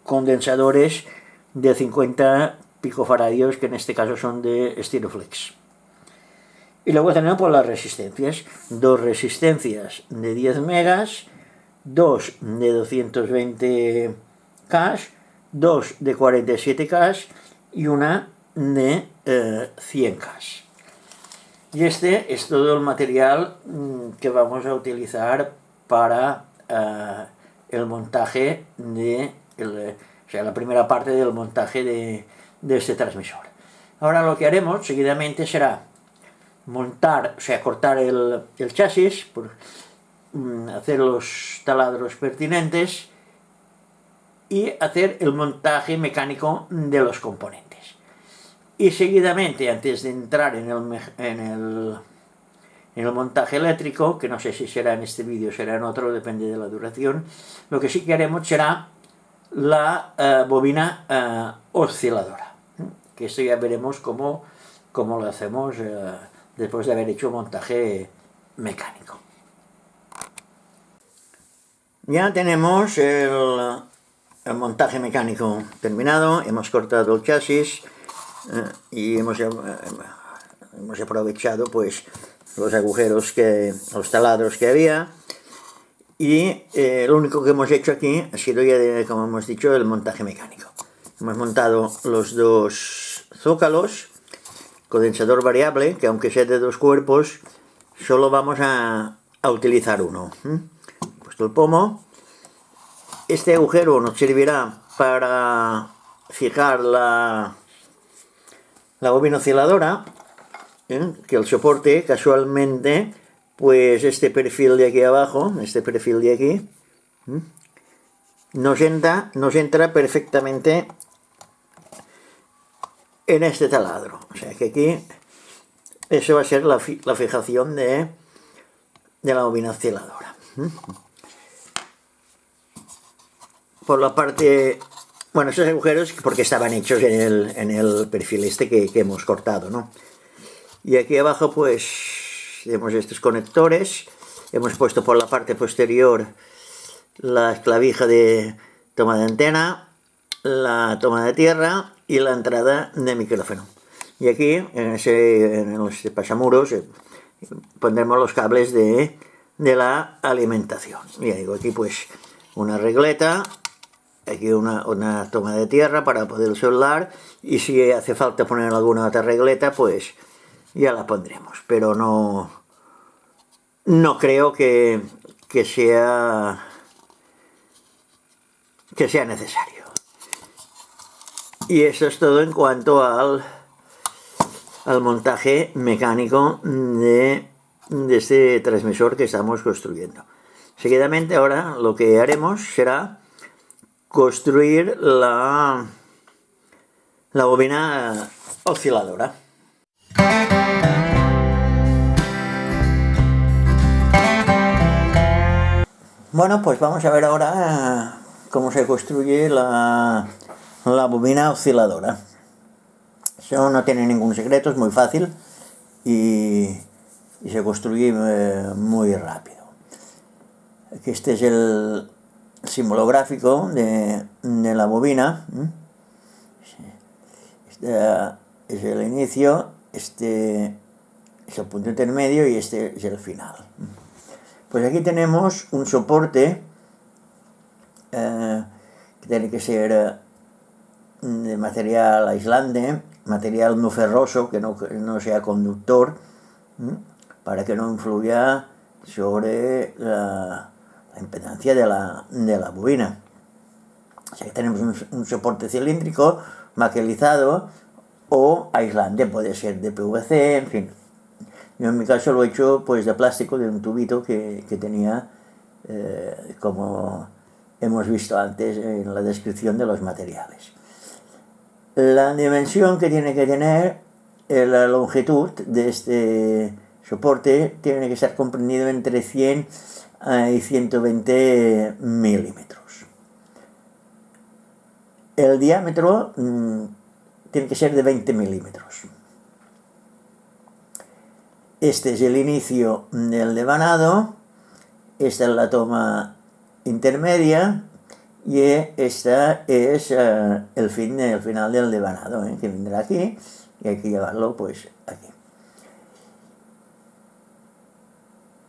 condensadores de 50 picofaradios, que en este caso son de Styroflex. Y luego tenemos pues las resistencias, dos resistencias de 10 megas, dos de 220 K, dos de 47 K y una de 100 K. Y este es todo el material que vamos a utilizar para el montaje o sea, la primera parte del montaje de este transmisor. Ahora lo que haremos seguidamente será montar, o sea, cortar el chasis, hacer los taladros pertinentes y hacer el montaje mecánico de los componentes. Y seguidamente, antes de entrar en el montaje eléctrico, que no sé si será en este vídeo o será en otro, depende de la duración, lo que sí que haremos será la bobina osciladora, que esto ya veremos cómo lo hacemos después de haber hecho montaje mecánico. Ya tenemos el montaje mecánico terminado, hemos cortado el chasis y hemos aprovechado pues los agujeros, los taladros que había, y lo único que hemos hecho aquí ha sido ya, como hemos dicho, el montaje mecánico. Hemos montado los dos zócalos, condensador variable, que aunque sea de dos cuerpos, solo vamos a utilizar uno. He puesto el pomo. Este agujero nos servirá para fijar la bobina osciladora, que el soporte casualmente, pues este perfil de aquí abajo, este perfil de aquí, nos entra perfectamente en este taladro. O sea que aquí eso va a ser la fijación de la bobina osciladora. Por la parte, bueno, esos agujeros porque estaban hechos en el perfil este que hemos cortado, ¿no? Y aquí abajo pues tenemos estos conectores. Hemos puesto por la parte posterior la clavija de toma de antena, la toma de tierra y la entrada de micrófono. Y aquí, en los pasamuros, pondremos los cables de la alimentación. Y digo, aquí pues una regleta, aquí una toma de tierra para poder soldar, y si hace falta poner alguna otra regleta, pues ya la pondremos. Pero no creo que sea necesario. Y eso es todo en cuanto al montaje mecánico de este transmisor que estamos construyendo. Seguidamente ahora lo que haremos será construir la bobina osciladora. Bueno, pues vamos a ver ahora cómo se construye la bobina osciladora. Eso no tiene ningún secreto, es muy fácil y se construye muy rápido. Aquí este es el símbolo gráfico de la bobina. Este es el inicio, este es el punto intermedio y este es el final. Pues aquí tenemos un soporte que tiene que ser de material aislante, material no ferroso, que no sea conductor, para que no influya sobre la impedancia de la bobina. O sea que tenemos un soporte cilíndrico, maquilizado o aislante, puede ser de PVC, en fin, Yo en mi caso lo he hecho pues de plástico, de un tubito que tenía, como hemos visto antes en la descripción de los materiales. La dimensión que tiene que tener, la longitud de este soporte tiene que estar comprendido entre 100 y 120 milímetros. El diámetro tiene que ser de 20 milímetros. Este es el inicio del devanado, esta es la toma intermedia y esta es el final del devanado, que vendrá aquí y hay que llevarlo pues aquí.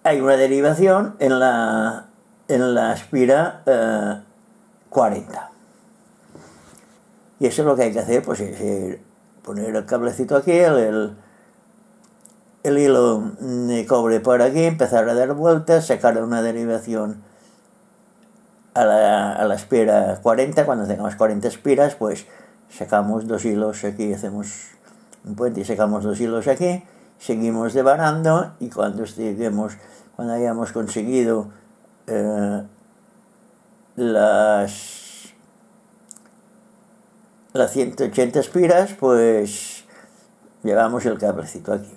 Hay una derivación en la espira 40. Y eso es lo que hay que hacer, pues es poner el cablecito aquí, el hilo de cobre por aquí, empezar a dar vueltas, sacar una derivación a la espira 40. Cuando tengamos 40 espiras, pues sacamos 2 hilos aquí, hacemos un puente y sacamos 2 hilos aquí, seguimos devanando y cuando hayamos conseguido las 180 espiras, pues llevamos el cablecito aquí.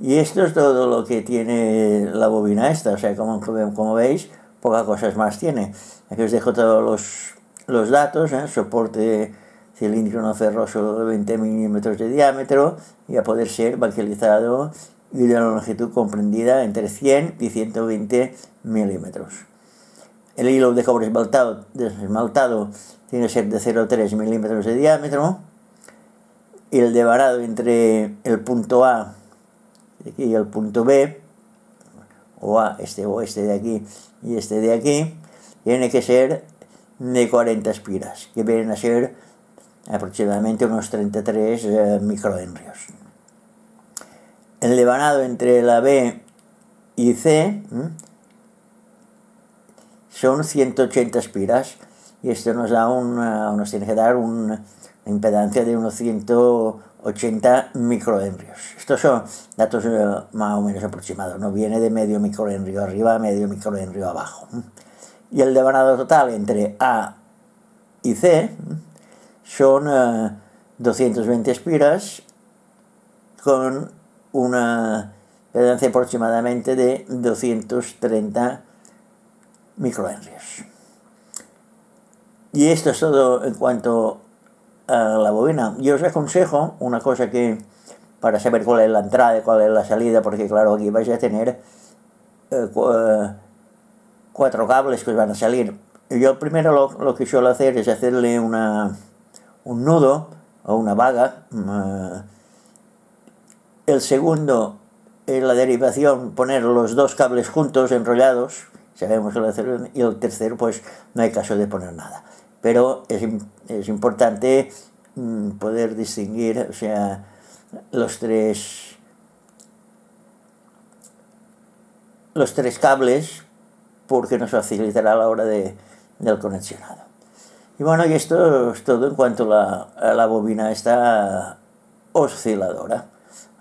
Y esto es todo lo que tiene la bobina esta, o sea, como veis, pocas cosas más tiene. Aquí os dejo todos los datos, soporte cilíndrico no ferroso de 20 milímetros de diámetro y a poder ser baquelizado y de longitud comprendida entre 100 y 120 milímetros. El hilo de cobre esmaltado tiene que ser de 0,3 milímetros de diámetro y el devanado entre el punto A y el punto B, o este de aquí y este de aquí, tiene que ser de 40 espiras, que vienen a ser aproximadamente unos 33 microhenrios. El devanado entre la B y C son 180 espiras y esto nos tiene que dar una impedancia de unos 180 microhenrios. Estos son datos más o menos aproximados, no viene de medio microhenrio arriba a medio microhenrio abajo. Y el devanado total entre A y C son 220 espiras con una impedancia aproximadamente de 230 microhenrios. Y esto es todo en cuanto a la bobina. Yo os aconsejo una cosa que, para saber cuál es la entrada y cuál es la salida, porque claro, aquí vais a tener 4 cables que os van a salir. Yo primero lo que suelo hacer es hacerle un nudo o una vaga. El segundo, en la derivación, poner los 2 cables juntos, enrollados, sabemos que lo hacer, y el tercero, pues no hay caso de poner nada. Pero es importante poder distinguir, o sea, los tres cables, porque nos facilitará a la hora del conexionado. Y bueno, y esto es todo en cuanto a la bobina esta osciladora.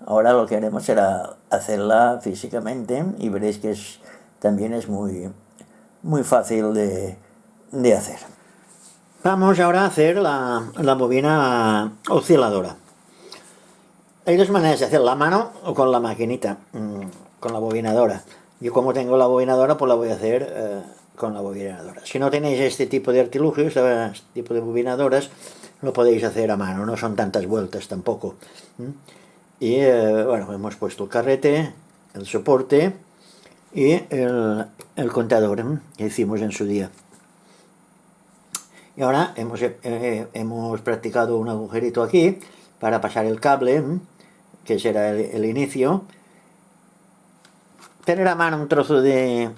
Ahora lo que haremos será hacerla físicamente y veréis que también es muy, muy fácil de hacer. Vamos ahora a hacer la bobina osciladora. Hay 2 maneras de hacerla, a mano o con la maquinita, con la bobinadora. Yo, como tengo la bobinadora, pues la voy a hacer con la bobinadora. Si no tenéis este tipo de artilugios, este tipo de bobinadoras, lo podéis hacer a mano, no son tantas vueltas tampoco. Y bueno, hemos puesto el carrete, el soporte y el contador que hicimos en su día. Y ahora hemos practicado un agujerito aquí para pasar el cable, que será el inicio. Tener a mano un trozo de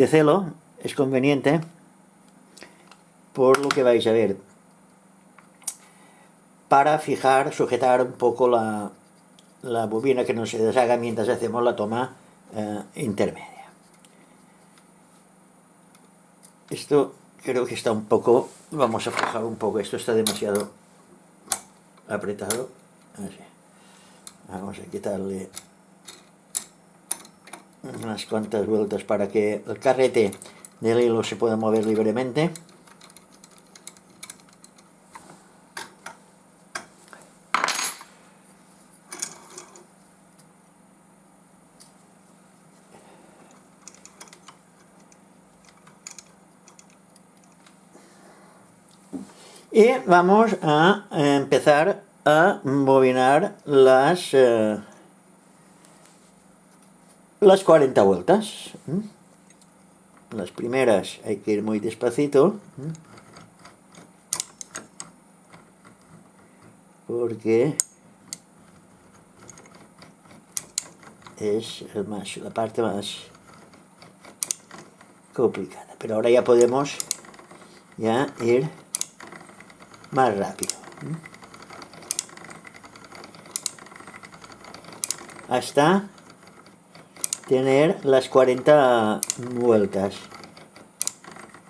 celo es conveniente, por lo que vais a ver, para sujetar un poco la bobina, que no se deshaga mientras hacemos la toma intermedia. Esto creo que está un poco, vamos a aflojar un poco, esto está demasiado apretado, así. Vamos a quitarle unas cuantas vueltas para que el carrete del hilo se pueda mover libremente. Y vamos a empezar a bobinar las 40 vueltas. Las primeras hay que ir muy despacito, porque es la parte más complicada. Pero ahora ya podemos ir más rápido, hasta tener las 40 vueltas,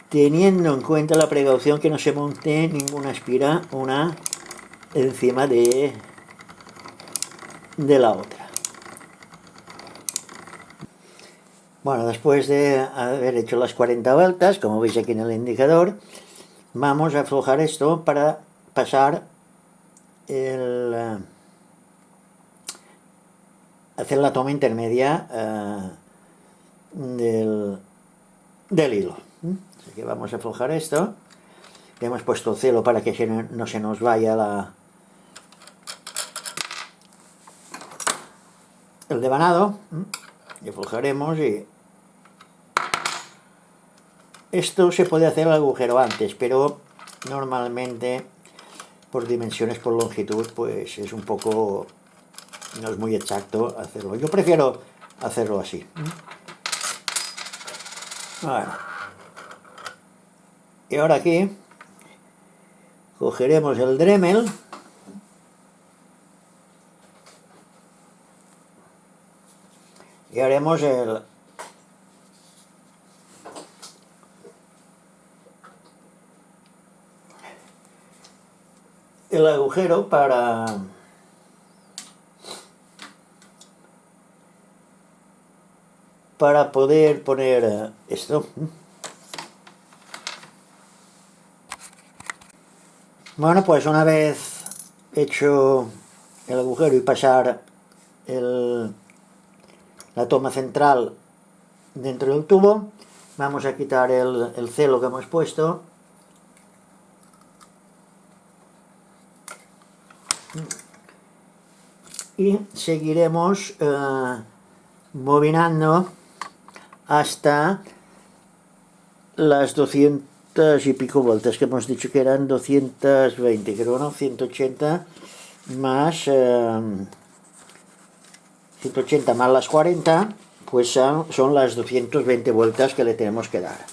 teniendo en cuenta la precaución que no se monte ninguna espira una encima de la otra. Bueno, después de haber hecho las 40 vueltas, como veis aquí en el indicador, vamos a aflojar esto para pasar hacer la toma intermedia del hilo. Así que vamos a aflojar esto. Le hemos puesto el celo para que no se nos vaya el devanado. Y aflojaremos, y esto se puede hacer el agujero antes, pero normalmente por dimensiones, por longitud, pues es un poco, no es muy exacto hacerlo. Yo prefiero hacerlo así. Bueno. Y ahora aquí cogeremos el Dremel y haremos el agujero para poder poner esto. Bueno, pues una vez hecho el agujero y pasar la toma central dentro del tubo, vamos a quitar el celo que hemos puesto y seguiremos bobinando hasta las 200 y pico vueltas que hemos dicho que eran 220, creo, ¿no? 180 más 180 más las 40, pues son las 220 vueltas que le tenemos que dar.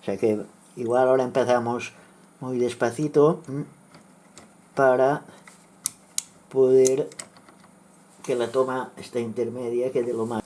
O sea que igual ahora empezamos muy despacito para poder que la toma esta intermedia quede lo más.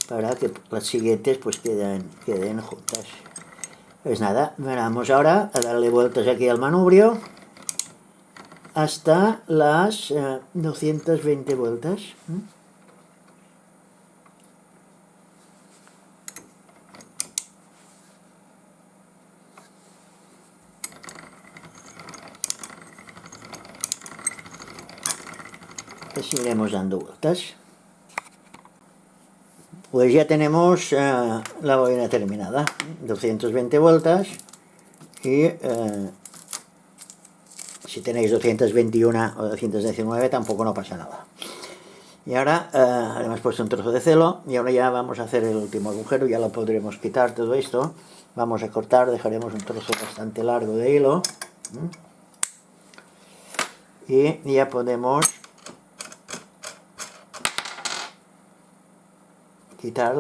Para que las siguientes pues queden juntas. Pues nada, vamos ahora a darle vueltas aquí al manubrio hasta las 220 vueltas. Pues iremos dando vueltas. Pues ya tenemos la bobina terminada, 220 vueltas, y si tenéis 221 o 219 tampoco no pasa nada. Y ahora le hemos puesto un trozo de celo y ahora ya vamos a hacer el último agujero, ya lo podremos quitar todo esto. Vamos a cortar, dejaremos un trozo bastante largo de hilo y ya podemos quitar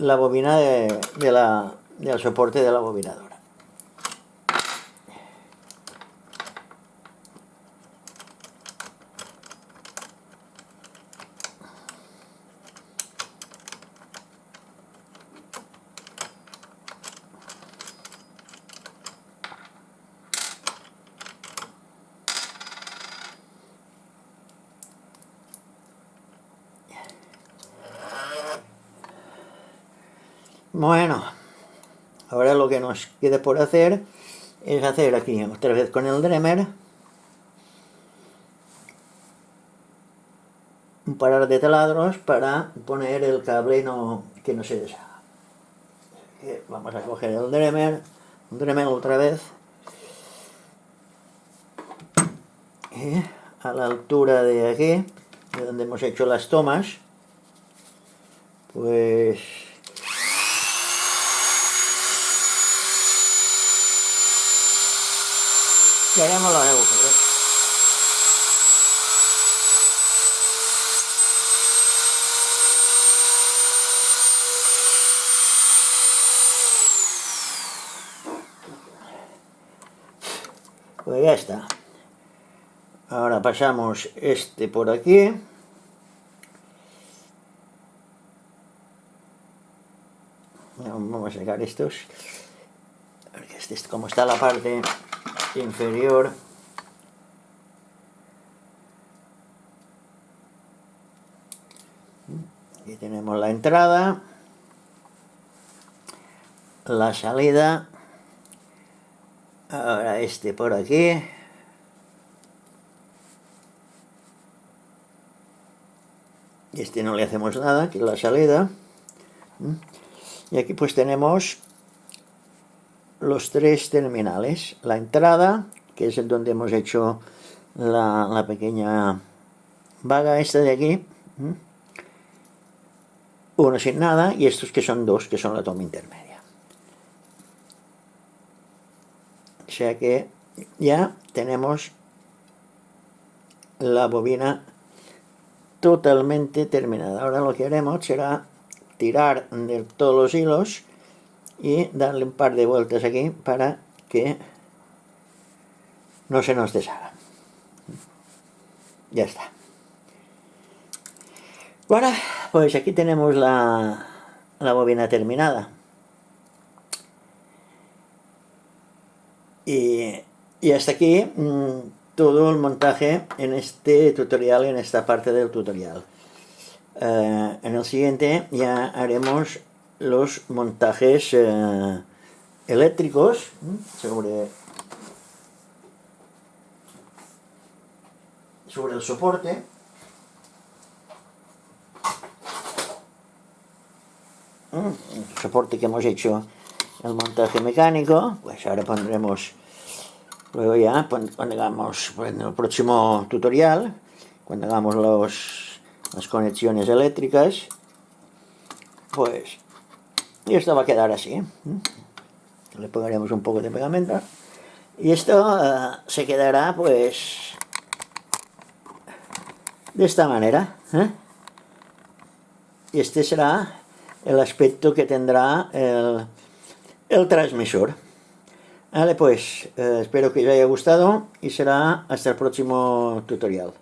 la bobina del soporte de la bobinadora. Bueno, ahora lo que nos queda por hacer es hacer aquí otra vez con el Dremel un par de taladros para poner el cable que no se deshaga. Vamos a coger el Dremel otra vez, y a la altura de aquí, de donde hemos hecho las tomas, pues haremos la agujero. Pues ya está. Ahora pasamos este por aquí. Vamos a sacar estos. Porque este es como está la parte inferior. Aquí tenemos la entrada, la salida. Ahora este por aquí. Y este no le hacemos nada, que es la salida. Y aquí pues tenemos los tres terminales. La entrada, que es el donde hemos hecho la pequeña vaga esta de aquí. Uno sin nada, y estos que son dos, que son la toma intermedia. O sea que ya tenemos la bobina totalmente terminada. Ahora lo que haremos será tirar de todos los hilos y darle un par de vueltas aquí para que no se nos deshagan. Ya está. Bueno, pues aquí tenemos la bobina terminada. Y hasta aquí todo el montaje en este tutorial, en esta parte del tutorial. En el siguiente ya haremos los montajes eléctricos sobre el soporte. El soporte que hemos hecho el montaje mecánico, pues ahora pondremos, luego ya cuando hagamos en el próximo tutorial, cuando hagamos las conexiones eléctricas, pues y esto va a quedar así. Le pondremos un poco de pegamento y esto se quedará pues de esta manera, y este será el aspecto que tendrá el transmisor. Vale, pues espero que os haya gustado y será hasta el próximo tutorial.